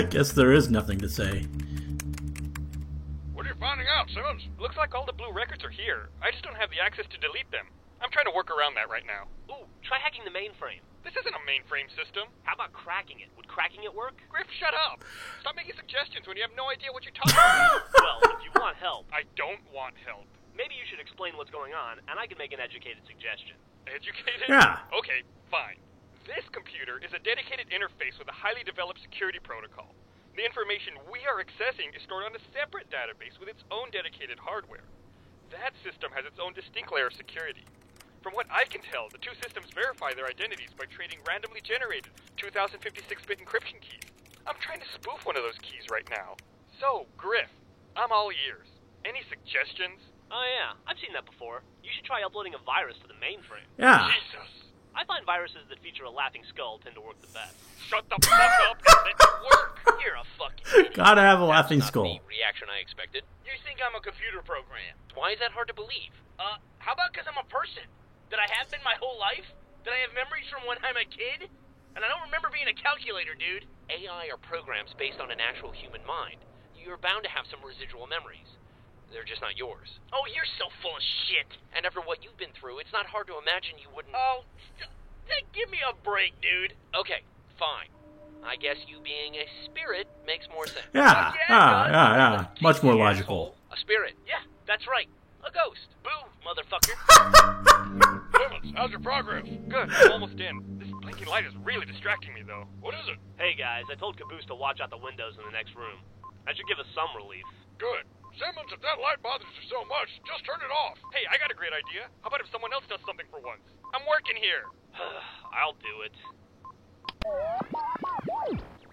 Guess there is nothing to say. What are you finding out, Simmons? Looks like all the blue records are here. I just don't have the access to delete them. I'm trying to work around that right now. Ooh, try hacking the mainframe. This isn't a mainframe system. How about cracking it? Would cracking it work? Griff, shut up! Stop making suggestions when you have no idea what you're talking about. Well, if you want help, I don't want help. maybe you should explain what's going on, and I can make an educated suggestion. Educated? Yeah. Okay, fine. This computer is a dedicated interface with a highly developed security protocol. The information we are accessing is stored on a separate database with its own dedicated hardware. That system has its own distinct layer of security. From what I can tell, the two systems verify their identities by trading randomly generated 2056-bit encryption keys. I'm trying to spoof one of those keys right now. So, Griff, I'm all ears. Any suggestions? Oh yeah, I've seen that before. You should try uploading a virus to the mainframe. Yeah. Jesus. I find viruses that feature a laughing skull tend to work the best. Shut the fuck up and let me work. You're a fucking idiot. Gotta have a laughing That's skull. not the reaction I expected. You think I'm a computer program? Why is that hard to believe? How about because I'm a person? That I have been my whole life? That I have memories from when I'm a kid? And I don't remember being a calculator, dude. AI are programs based on an actual human mind. You're bound to have some residual memories. They're just not yours. Oh, you're so full of shit. And after what you've been through, it's not hard to imagine you wouldn't... Oh, give me a break, dude. Okay, fine. I guess you being a spirit makes more sense. Yeah. Much more logical. A spirit. Yeah, that's right. A ghost. Boo, motherfucker. Simmons, how's your progress? Good, I'm almost in. This blinking light is really distracting me, though. What is it? Hey, guys, I told Caboose to watch out the windows in the next room. That should give us some relief. Good. Simmons, if that light bothers you so much, just turn it off. Hey, I got a great idea. How about if someone else does something for once? I'm working here. I'll do it.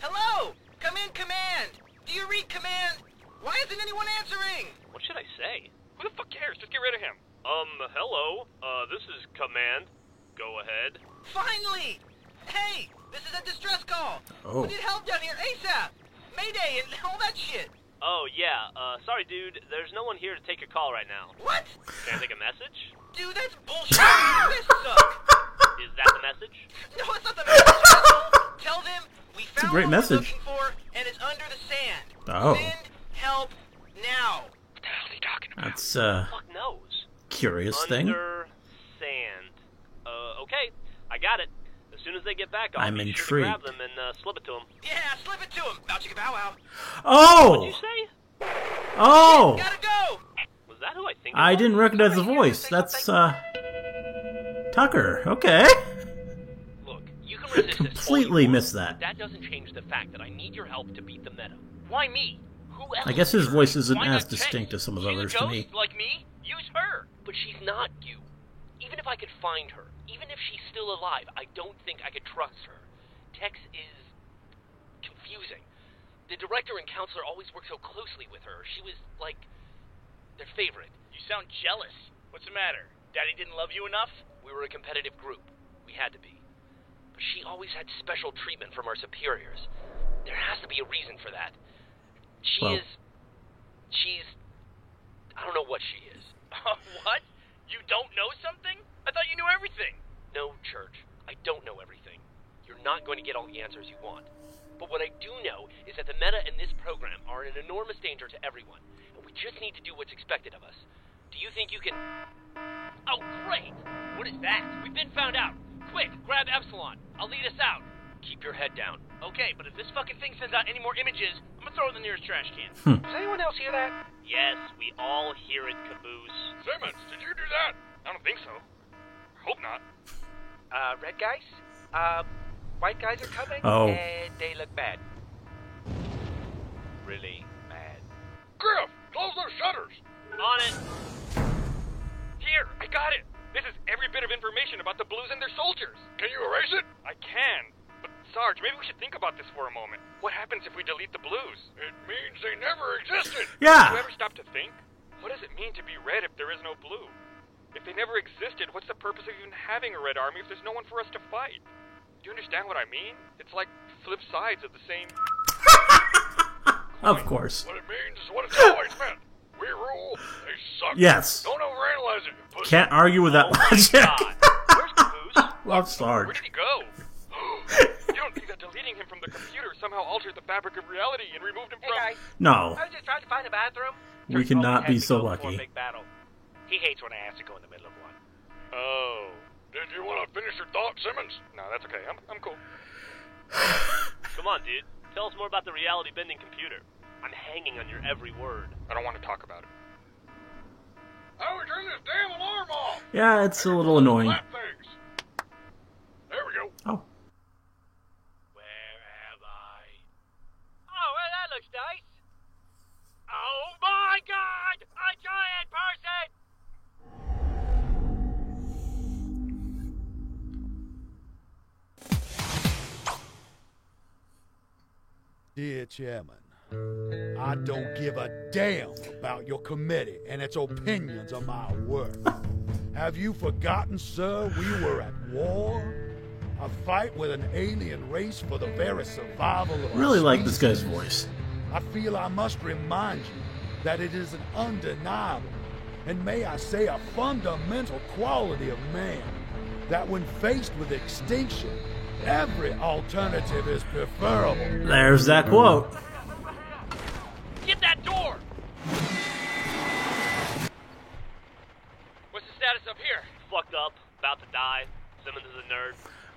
Hello! Come in, Command! Do you read Command? Why isn't anyone answering? What should I say? Who the fuck cares? Just get rid of him. Hello? This is Command. Go ahead. Finally! Hey, this is a distress call. Oh. We need help down here ASAP. Mayday and all that shit. Oh, yeah. Sorry, dude. There's no one here to take your call right now. What? Can I take a message? Dude, that's bullshit. This sucks. Is that the message? No, it's not the message, asshole. Tell them we found a great what message. we're looking for, and it's under the sand. Oh. Send help now. What the hell is he talking about? That's Fuck knows. curious thing. Under sand. Okay. I got it. As soon as they get back, I'll I'm be intrigued. sure to grab them and slip it to them. Yeah, slip it to him. Bow chicka bow wow. Oh! What'd you say? Oh! Gotta go. Was that who I think it I was? didn't recognize the voice. That's, Tucker. Okay. Look, you can resist Completely this. missed that. That doesn't change the fact that I need your help to beat the meta. Why me? Who else? I guess his voice isn't Why as not distinct Tex? as some of the She's a others to ghost me. like me? Use her. But she's not you. Even if I could find her, even if she's still alive, I don't think I could trust her. Tex is confusing. The director and counselor always worked so closely with her. She was, like, their favorite. You sound jealous. What's the matter? Daddy didn't love you enough? We were a competitive group. We had to be. But she always had special treatment from our superiors. There has to be a reason for that. She's... I don't know what she is. What? You don't know something? I thought you knew everything. No, Church. I don't know everything. You're not going to get all the answers you want. But what I do know is that the meta and this program are an enormous danger to everyone, and we just need to do what's expected of us. Do you think you can... Oh, great! What is that? We've been found out. Quick, grab Epsilon. I'll lead us out. Keep your head down. Okay, but if this fucking thing sends out any more images, I'm gonna throw it in the nearest trash can. Does anyone else hear that? Yes, we all hear it, Caboose. Simmons, did you do that? I don't think so. Hope not. Red guys? White guys are coming, Oh. and they look bad. Really bad. Griff, close those shutters. On it. Here, I got it. This is every bit of information about the Blues and their soldiers. Can you erase it? I can. But, Sarge, maybe we should think about this for a moment. What happens if we delete the Blues? It means they never existed. Do you Yeah. ever stop to think? What does it mean to be red if there is no blue? If they never existed, what's the purpose of even having a red army if there's no one for us to fight? Do you understand what I mean? It's like flip sides of the same... Of course. What it means is what it's always meant. We rule, they suck. Yes. Don't overanalyze it, pussy. Can't argue with that logic. Where's Caboose? Love Where Sarge. did he go? You don't think that deleting him from the computer somehow altered the fabric of reality and removed him Hey from... guys, No. I was just trying to find a bathroom. We Church cannot always be has to so go before a lucky. big battle. He hates when I have to go in the middle of one. Oh. Did you want to finish your thought, Simmons? No, that's okay. I'm cool. Come on, dude. Tell us more about the reality-bending computer. I'm hanging on your every word. I don't want to talk about it. How do we turn this damn alarm off? Yeah, it's a little annoying. Flat things. There we go. Oh. Where am I? Oh, Dear Chairman, I don't give a damn about your committee and its opinions of my work. Have you forgotten, sir, we were at war? A fight with an alien race for the very survival of Really our like this species. guy's voice. I feel I must remind you that it is an undeniable, and may I say a fundamental quality of man, that when faced with extinction, every alternative is preferable. There's that quote. Get that door! What's the status up here? Fucked up, about to die. Simmons is a nerd.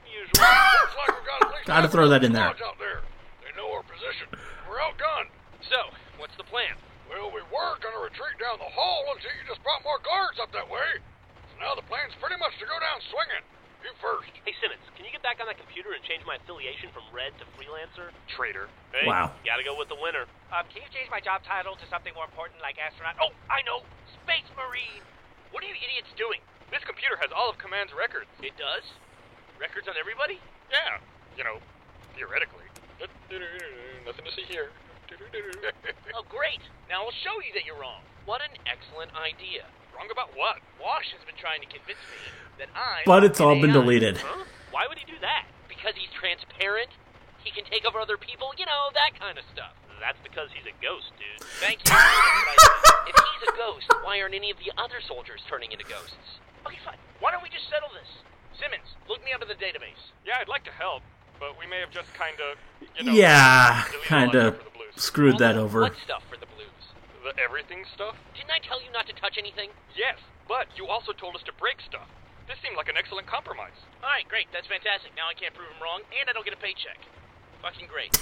Usual. Looks like we've got at least Gotta throw that in there. squads out there. They know our position. We're outgunned. So, what's the plan? Well, we were gonna retreat down the hall until you just brought more guards up that way. So now the plan's pretty much to go down swinging. You first. Hey, Simmons, can you get back on that computer and change my affiliation from Red to Freelancer? Traitor. Hey, Wow. Gotta go with the winner. Can you change my job title to something more important like astronaut? Oh, I know! Space Marine! What are you idiots doing? This computer has all of Command's records. It does? Records on everybody? Yeah, you know, theoretically. Nothing to see here. Oh, great! Now I'll show you that you're wrong. What an excellent idea. Wrong about what? Wash has been trying to convince me that I'm... But it's all an been AI. deleted. Huh? Why would he do that? Because he's transparent? He can take over other people? You know, that kind of stuff. That's because he's a ghost, dude. Thank you. If he's a ghost, why aren't any of the other soldiers turning into ghosts? Okay, fine. Why don't we just settle this? Simmons, look me up in the database. Yeah, I'd like to help, but we may have just kinda, you know... Yeah, deleted a lot of kind of stuff for the Blues. screwed that over. What stuff for the Blues? The everything stuff? Didn't I tell you not to touch anything? Yes, but you also told us to break stuff. This seemed like an excellent compromise. Alright, great. That's fantastic. Now I can't prove him wrong, and I don't get a paycheck. Fucking great.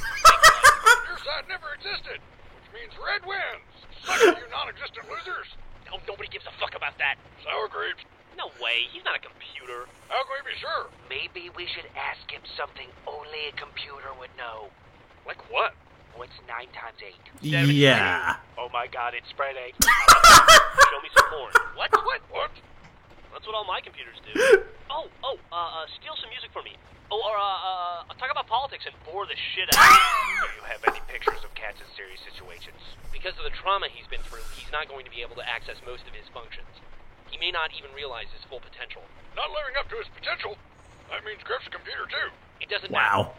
Your side never existed, which means Red wins. Suck it, you non-existent losers. No, nobody gives a fuck about that. Sour grapes. No way, he's not a computer. How can we be sure? Maybe we should ask him something only a computer would know. Like what? What's 9 times 8? Yeah. Oh my god, it's spread egg. Show me some porn. What? That's what all my computers do. Steal some music from me. Oh, or, talk about politics and bore the shit out of me. Do you have any pictures of cats in serious situations? Because of the trauma he's been through, he's not going to be able to access most of his functions. He may not even realize his full potential. Not living up to his potential. That means Griff's a computer too. It doesn't matter. Wow.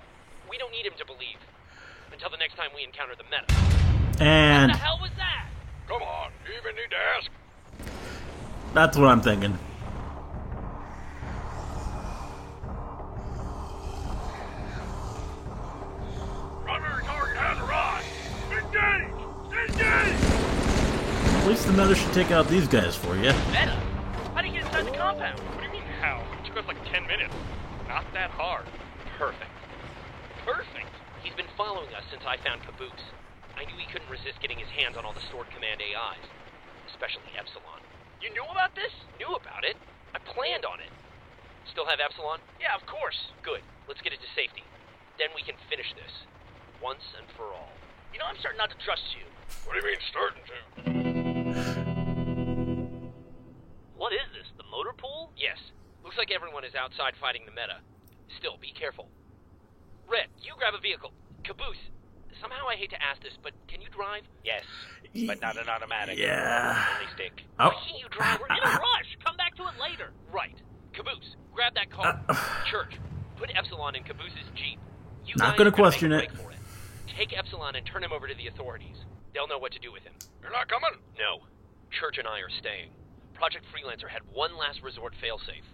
We don't need him to believe. Until the next time we encounter the meta. And What the hell was that? Come on, you even need to ask. that's what I'm thinking. Primary target has arrived. Engage! Engage! At least the meta should take out these guys for you. Meta? How do you get inside the compound? What do you mean how? It took us like 10 minutes. Not that hard. Perfect. Perfect. He's been following us since I found Caboose. I knew he couldn't resist getting his hands on all the stored command AIs. Especially Epsilon. You knew about this? Knew about it. I planned on it. Still have Epsilon? Yeah, of course. Good. Let's get it to safety. Then we can finish this. Once and for all. You know, I'm starting not to trust you. What do you mean starting to? What is this, the motor pool? Yes. Looks like everyone is outside fighting the meta. Still, be careful. Red, you grab a vehicle. Caboose, somehow I hate to ask this, but can you drive? Yes, but not an automatic. Yeah. Only stick. Oh. Why can't you drive? We're in a rush. Come back to it later. Right. Caboose, grab that car. Church, put Epsilon in Caboose's Jeep. You Not guys gonna gotta question make a it. break for it. Take Epsilon and turn him over to the authorities. They'll know what to do with him. You're not coming? No. Church and I are staying. Project Freelancer had one last resort failsafe.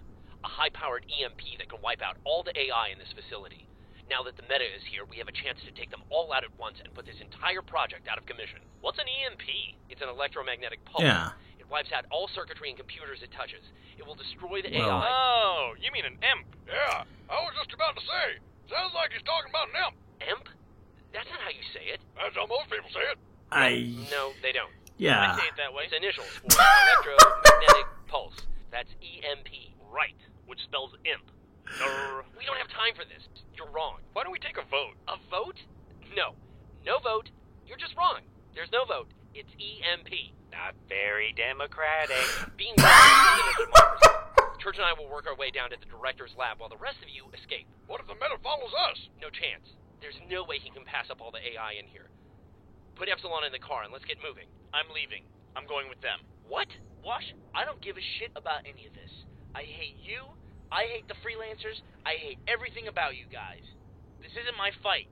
A high-powered EMP that can wipe out all the AI in this facility. Now that the meta is here, we have a chance to take them all out at once and put this entire project out of commission. What's an EMP? It's an electromagnetic pulse. Yeah. It wipes out all circuitry and computers it touches. It will destroy the Well- AI. Oh, you mean an imp? Yeah, I was just about to say. Sounds like he's talking about an imp. Imp? That's not how you say it. That's how most people say it. No, they don't. Yeah. I say it that way. It's initials for electromagnetic pulse. That's EMP. Right, which spells imp. We don't have time for this. You're wrong. Why don't we take a vote? A vote? No. No vote. You're just wrong. There's no vote. It's EMP. Not very democratic. Being wrong is a democracy. Church and I will work our way down to the director's lab while the rest of you escape. What if the meta follows us? No chance. There's no way he can pass up all the AI in here. Put Epsilon in the car and let's get moving. I'm leaving. I'm going with them. What? Wash, I don't give a shit about any of this. I hate you, I hate the freelancers, I hate everything about you guys. This isn't my fight.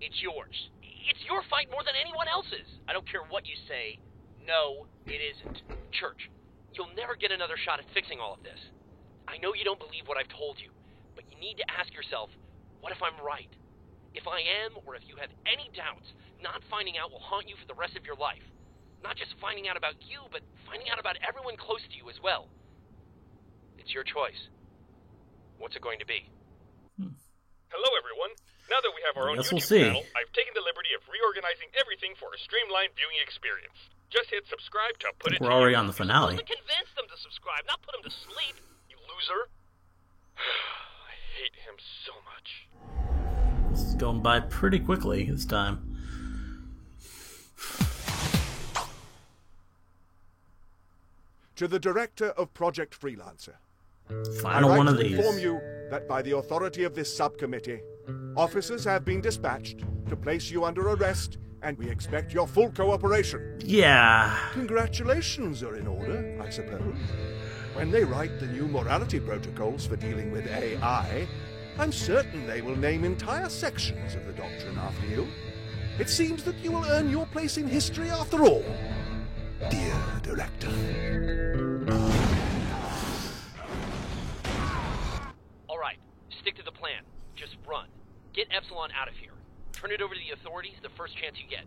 It's yours. It's your fight more than anyone else's. I don't care what you say. No, it isn't. Church, you'll never get another shot at fixing all of this. I know you don't believe what I've told you, but you need to ask yourself, what if I'm right? If I am, or if you have any doubts, not finding out will haunt you for the rest of your life. Not just finding out about you, but finding out about everyone close to you as well. It's your choice. What's it going to be? Hello, everyone. Now that we have our own guess we'll YouTube see. channel, I've taken the liberty of reorganizing everything for a streamlined viewing experience. Just hit subscribe to put it. We're already on the finale. You're supposed to convince them to subscribe, not put them to sleep. You loser. I hate him so much. This is going by pretty quickly this time. To the director of Project Freelancer. Final one of these. I inform you that by the authority of this subcommittee, officers have been dispatched to place you under arrest, and we expect your full cooperation. Yeah. Congratulations are in order, I suppose. When they write the new morality protocols for dealing with AI, I'm certain they will name entire sections of the doctrine after you. It seems that you will earn your place in history after all, dear director. All right, stick to the plan. Just run. Get Epsilon out of here. Turn it over to the authorities the first chance you get.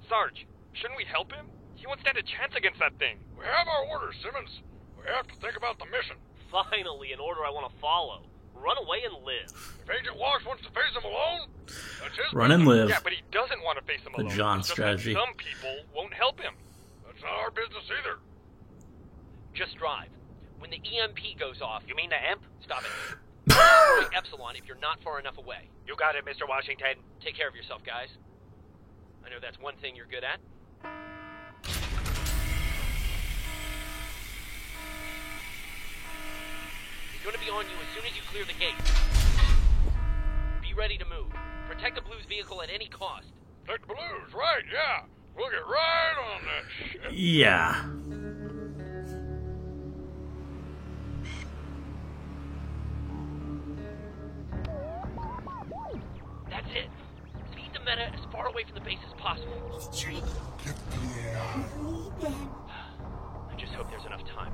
Sarge, shouldn't we help him? He won't stand a chance against that thing. We have our orders, Simmons. We have to think about the mission. Finally, an order I want to follow. Run away and live. If Agent Wash wants to face him alone, that's his Run and live. Yeah, but he doesn't want to face him The alone. John It's just that strategy. some people won't help him. That's not our business either. Just drive. When the EMP goes off... You mean the hemp? Stop it. Destroy Epsilon if you're not far enough away. You got it, Mr. Washington. Take care of yourself, guys. I know that's one thing you're good at. He's going to be on you as soon as you clear the gate. Be ready to move. Protect the Blues vehicle at any cost. Protect the Blues, right, yeah. We'll get right on that shit. Yeah. That's it. Feed the meta as far away from the base as possible. I just hope there's enough time.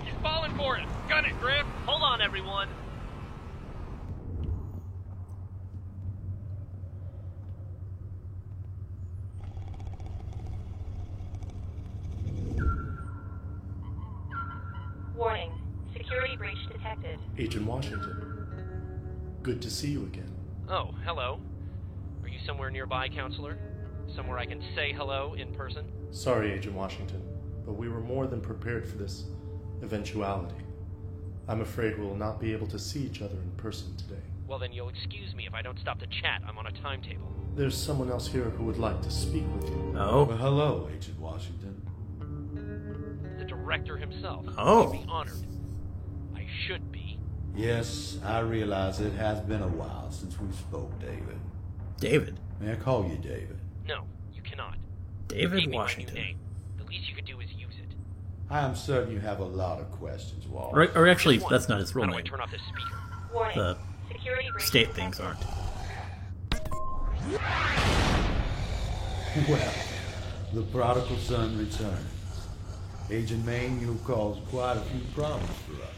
He's falling for it. Gun it, Griff. Hold on, everyone. Warning. Security breach detected. Agent Washington. Good to see you again. Oh, hello. Are you somewhere nearby, Counselor? Somewhere I can say hello in person? Sorry, Agent Washington, but we were more than prepared for this eventuality. I'm afraid we'll not be able to see each other in person today. Well, then you'll excuse me if I don't stop to chat. I'm on a timetable. There's someone else here who would like to speak with you. Oh. Well, hello, Agent Washington. The director himself. Oh. I'd be honored. I should be. Yes, I realize it has been a while since we spoke, David. David? May I call you David? No, you cannot. David You gave me Washington. my new name. The least you could do is use it. I am certain you have a lot of questions, Walsh. Or actually, that's not his real How do I name. turn off this speaker? Warning. The Security breach state detected. things aren't. Well, the prodigal son returns. Agent Maine, you've caused quite a few problems for us.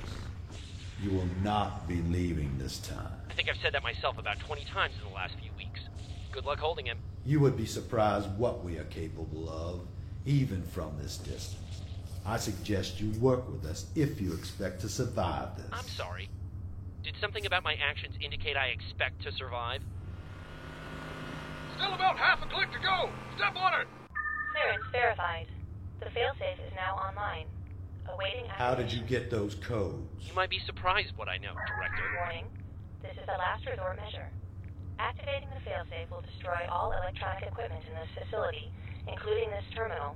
You will not be leaving this time. I think I've said that myself about 20 times in the last few weeks. Good luck holding him. You would be surprised what we are capable of, even from this distance. I suggest you work with us if you expect to survive this. I'm sorry. Did something about my actions indicate I expect to survive? Still about half a click to go. Step on it. Clearance verified. The failsafe is now online. Awaiting How did you activation. get those codes? You might be surprised what I know, Director. Warning. This is a last resort measure. Activating the failsafe will destroy all electronic equipment in this facility, including this terminal.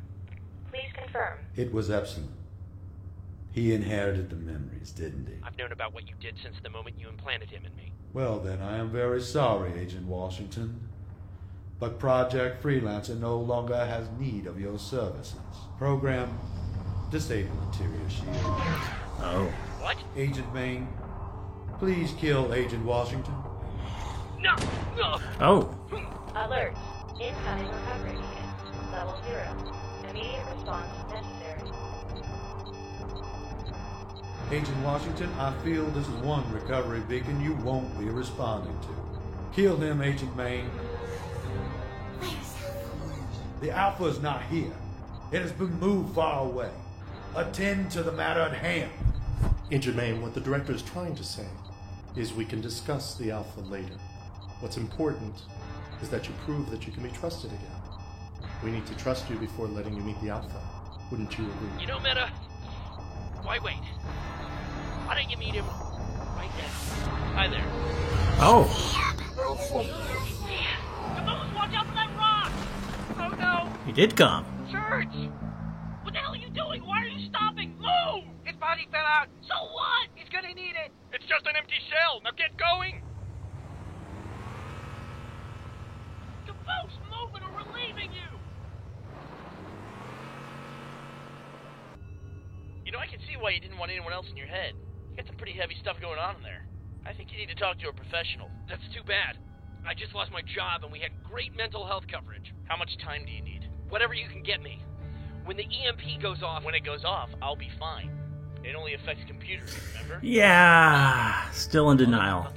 Please confirm. It was Epsilon. He inherited the memories, didn't he? I've known about what you did since the moment you implanted him in me. Well then, I am very sorry, Agent Washington. But Project Freelancer no longer has need of your services. Program, disable interior shield. Oh. What? Agent Main, please kill Agent Washington. No! No! Oh. Alert. Incoming recovery beacon. Level 0. Immediate response necessary. Agent Washington, I feel this is one recovery beacon you won't be responding to. Kill him, Agent Main. The Alpha is not here. It has been moved far away. Attend to the matter at hand. Agent Main, what the director is trying to say is we can discuss the Alpha later. What's important is that you prove that you can be trusted again. We need to trust you before letting you meet the Alpha. Wouldn't you agree? You know, Meta, why wait? Why don't you meet him right now? Hi there. Oh. Caboose, watch out for that rock! Oh no! He did come. Church! What the hell are you doing? Why are you stopping? Move! His body fell out. So what? He's gonna need it. It's just an empty shell. Now get going. Caboose, move it or we're leaving you! You know, I can see why you didn't want anyone else in your head. You got some pretty heavy stuff going on in there. I think you need to talk to a professional. That's too bad. I just lost my job and we had great mental health coverage. How much time do you need? Whatever you can get me. When the EMP goes off... When it goes off, I'll be fine. It only affects computers, remember? Yeah. Still in denial.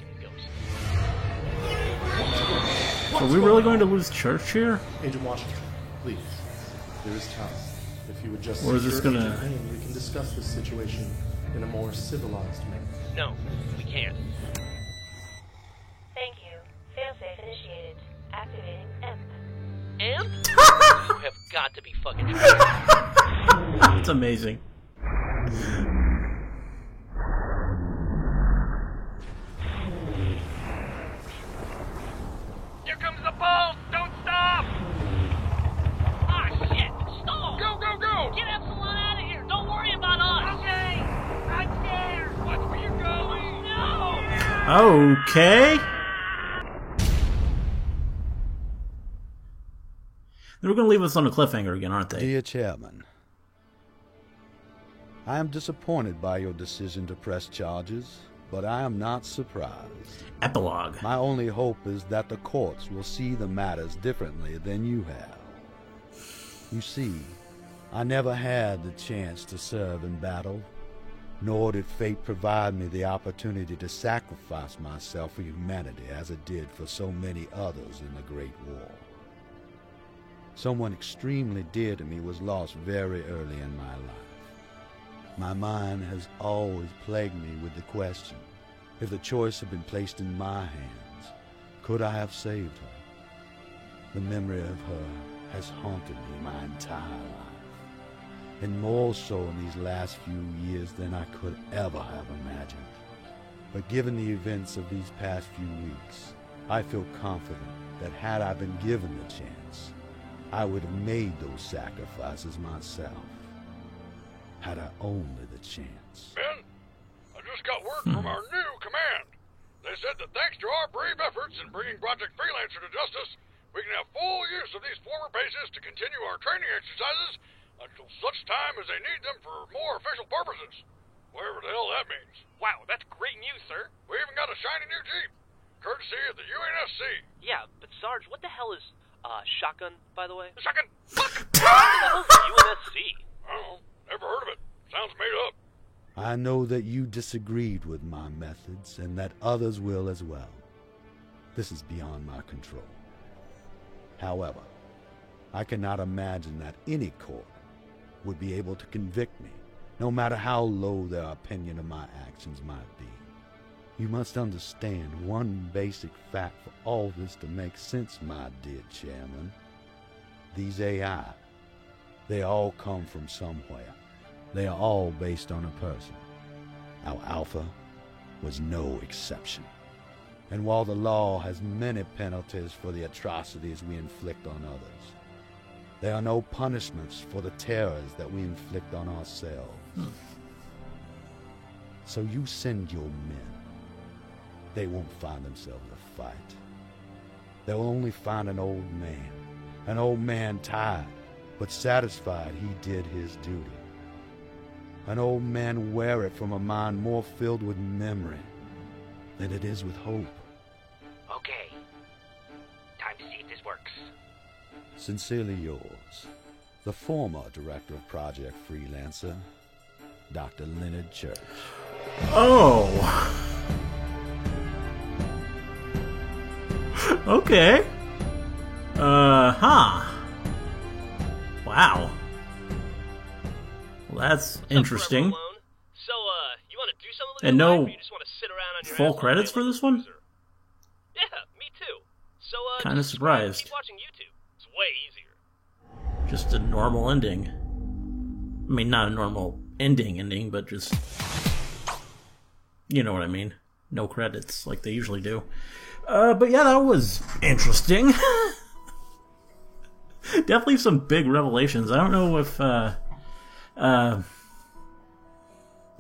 Are we really going to lose Church here? Agent Washington, please. There is time. If you would just... Or is this gonna... we can discuss this situation in a more civilized manner. No, we can't. Thank you. Failsafe initiated. Activating EMP. EMP? You have got to be fucking joking. It's amazing. Here comes the pulse! Don't stop! Ah, shit! Stall! Go, go, go! Get Epsilon out of here! Don't worry about us! Okay! I'm there! Watch where you're going! No! Okay. They're going to leave us on a cliffhanger again, aren't they? Dear Chairman, I am disappointed by your decision to press charges, but I am not surprised. Epilogue. My only hope is that the courts will see the matters differently than you have. You see, I never had the chance to serve in battle, nor did fate provide me the opportunity to sacrifice myself for humanity as it did for so many others in the Great War. Someone extremely dear to me was lost very early in my life. My mind has always plagued me with the question, if the choice had been placed in my hands, could I have saved her? The memory of her has haunted me my entire life, and more so in these last few years than I could ever have imagined. But given the events of these past few weeks, I feel confident that had I been given the chance, I would have made those sacrifices myself, had I only the chance. Ben, I just got word from our new command. They said that thanks to our brave efforts in bringing Project Freelancer to justice, we can have full use of these former bases to continue our training exercises until such time as they need them for more official purposes. Whatever the hell that means. Wow, that's great news, sir. We even got a shiny new Jeep, courtesy of the UNSC. Yeah, but Sarge, what the hell is, shotgun, by the way? Shotgun? What the hell is UNSC? I don't know. Never heard of it. Sounds made up. I know that you disagreed with my methods and that others will as well. This is beyond my control. However, I cannot imagine that any court would be able to convict me, no matter how low their opinion of my actions might be. You must understand one basic fact for all this to make sense, my dear Chairman. These AI, they all come from somewhere. They are all based on a person. Our Alpha was no exception. And while the law has many penalties for the atrocities we inflict on others, there are no punishments for the terrors that we inflict on ourselves. So you send your men. They won't find themselves a fight. They'll only find an old man tired, but satisfied he did his duty. An old man weary from a mind more filled with memory than it is with hope. Okay. Time to see if this works. Sincerely yours, the former director of Project Freelancer, Dr. Leonard Church. Oh. Okay. Wow. Well, that's interesting. So, you want to do something with And your no life, or you just want to sit around on your full ass credits all for day this one? Yeah, me too. So, Kind of just surprised. keep watching YouTube. It's way easier. Just a normal ending. I mean, not a normal ending, but just... You know what I mean. No credits, like they usually do. But yeah, that was interesting. Definitely some big revelations. I don't know if... I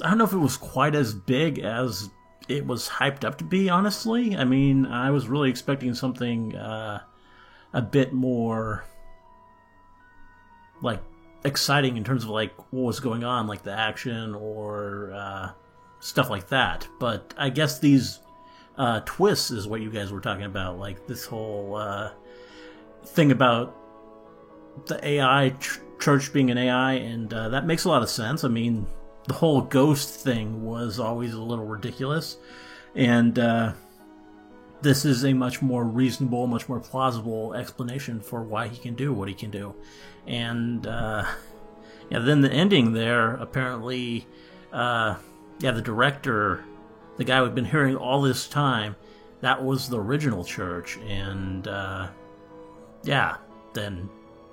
don't know if it was quite as big as it was hyped up to be, honestly. I mean, I was really expecting something a bit more, like, exciting in terms of, like, what was going on, like the action or stuff like that. But I guess these twists is what you guys were talking about, like this whole thing about the AI church being an AI, and that makes a lot of sense. I mean, the whole ghost thing was always a little ridiculous, and this is a much more reasonable, much more plausible explanation for why he can do what he can do. And then the ending there, apparently, the director, the guy we've been hearing all this time, that was the original church, and then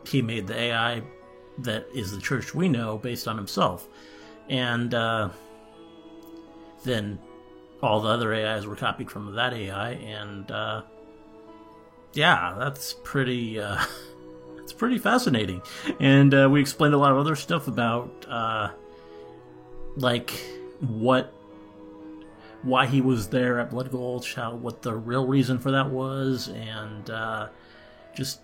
he made the AI that is the church we know based on himself. And then all the other AIs were copied from that AI, and that's pretty it's pretty fascinating. And we explained a lot of other stuff about like why he was there at Blood Gulch, what the real reason for that was, and just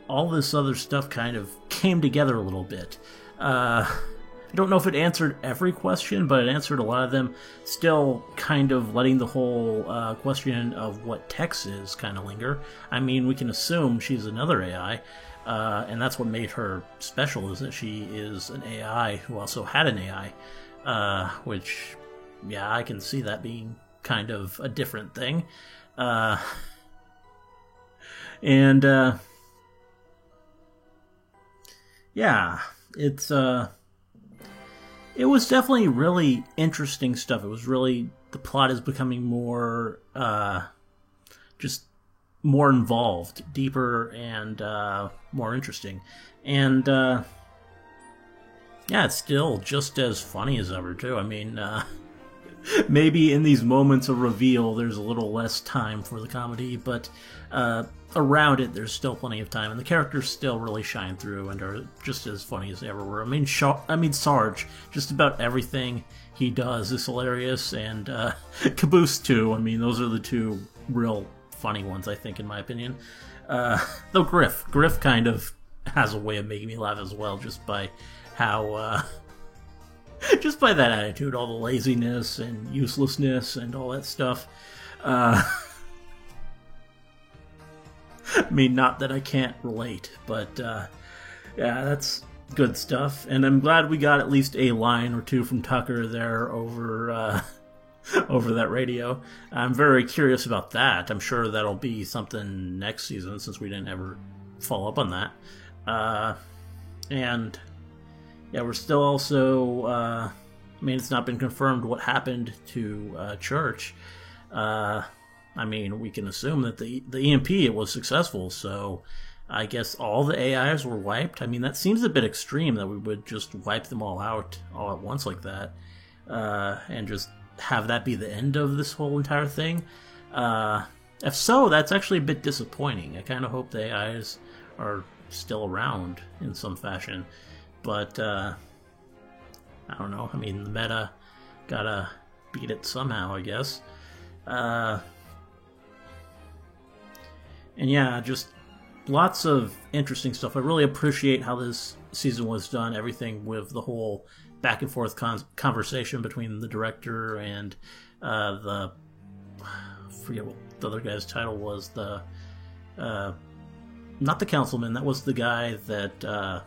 all this other stuff kind of came together a little bit. I don't know if it answered every question, but it answered a lot of them, still kind of letting the whole question of what Tex is kind of linger. I mean, we can assume she's another AI, and that's what made her special, is that she is an AI who also had an AI, which, yeah, I can see that being kind of a different thing. It was definitely really interesting stuff. It was really, the plot is becoming more, just more involved, deeper, and more interesting. And, it's still just as funny as ever, too. I mean, maybe in these moments of reveal, there's a little less time for the comedy, but around it, there's still plenty of time, and the characters still really shine through and are just as funny as they ever were. I mean, Sarge, just about everything he does is hilarious, and Caboose too. I mean, those are the two real funny ones, I think, in my opinion. Though Griff kind of has a way of making me laugh as well, just by how, just by that attitude, all the laziness and uselessness and all that stuff. I mean, not that I can't relate, but that's good stuff. And I'm glad we got at least a line or two from Tucker there over over that radio. I'm very curious about that. I'm sure that'll be something next season, since we didn't ever follow up on that. And yeah, we're still also, I mean, it's not been confirmed what happened to Church. I mean, we can assume that the EMP, it was successful, so I guess all the AIs were wiped. I mean, that seems a bit extreme that we would just wipe them all out all at once like that, and just have that be the end of this whole entire thing. If so, that's actually a bit disappointing. I kind of hope the AIs are still around in some fashion, but I don't know. I mean, the meta gotta beat it somehow, I guess. And yeah, just lots of interesting stuff. I really appreciate how this season was done. Everything with the whole back and forth conversation between the director and I forget what the other guy's title was. Not the councilman. That was the guy that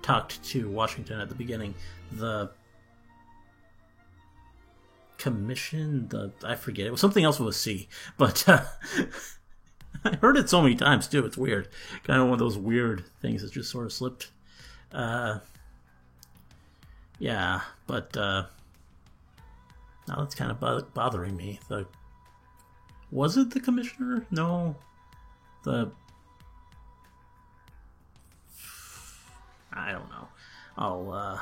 talked to Washington at the beginning. The commission. I forget. It was something else with a C, but. I heard it so many times too. It's weird. Kind of one of those weird things that just sort of slipped. Yeah, but now that's kind of bothering me. Was it the commissioner? No, I don't know. I'll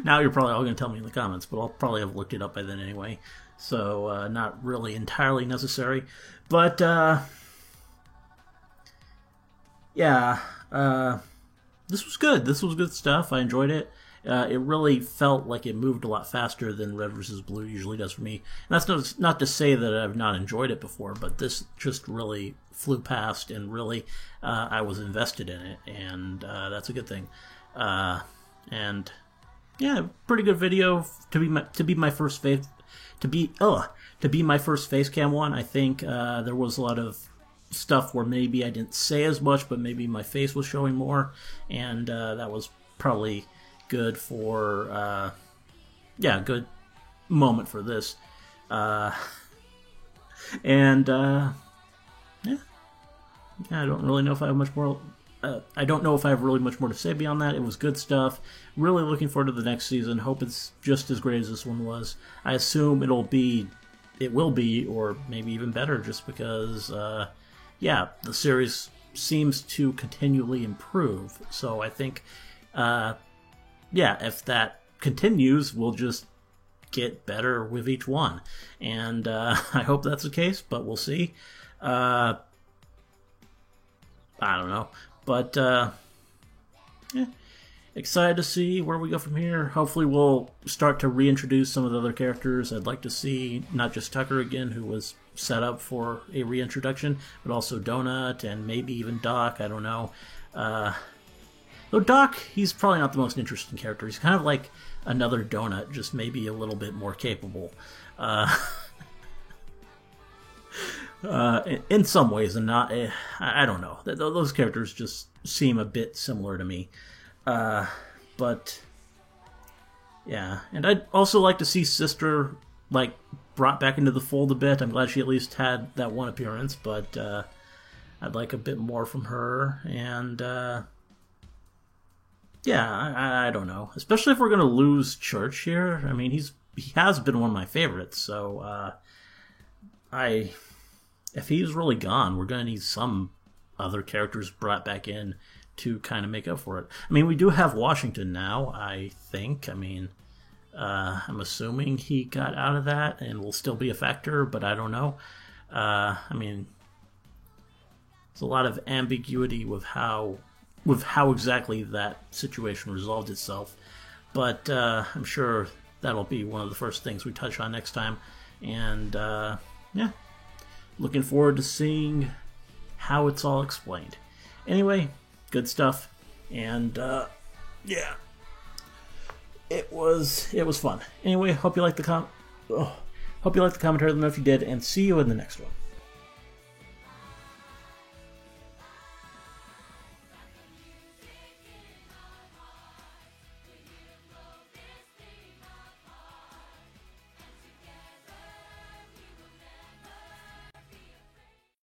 now you're probably all going to tell me in the comments, but I'll probably have looked it up by then anyway. So, not really entirely necessary. But, yeah, this was good. This was good stuff. I enjoyed it. It really felt like it moved a lot faster than Red vs. Blue usually does for me. And that's not to say that I've not enjoyed it before, but this just really flew past, and really, I was invested in it, and that's a good thing. And, yeah, pretty good video to be my first face. To be my first face cam one. I think there was a lot of stuff where maybe I didn't say as much, but maybe my face was showing more, and that was probably good for good moment for this. I don't really know if I have much more. I don't know if I have really much more to say beyond that. It was good stuff. Really looking forward to the next season. Hope it's just as great as this one was. I assume it will be, or maybe even better, just because, the series seems to continually improve. So I think, if that continues, we'll just get better with each one. And I hope that's the case, but we'll see. I don't know. But, excited to see where we go from here. Hopefully we'll start to reintroduce some of the other characters. I'd like to see not just Tucker again, who was set up for a reintroduction, but also Donut and maybe even Doc. I don't know. Though Doc, he's probably not the most interesting character. He's kind of like another Donut, just maybe a little bit more capable. In some ways, and not. I don't know. Those characters just seem a bit similar to me. But yeah, and I'd also like to see Sister brought back into the fold a bit. I'm glad she at least had that one appearance, but I'd like a bit more from her. And I don't know. Especially if we're gonna lose Church here. I mean, he has been one of my favorites, so if he's really gone, we're going to need some other characters brought back in to kind of make up for it. I mean, we do have Washington now, I think. I mean, I'm assuming he got out of that and will still be a factor, but I don't know. I mean, there's a lot of ambiguity with how exactly that situation resolved itself. But I'm sure that'll be one of the first things we touch on next time. And, looking forward to seeing how it's all explained. Anyway, good stuff, and it was fun. Anyway, hope you liked the commentary. Let me know if you did, and see you in the next one.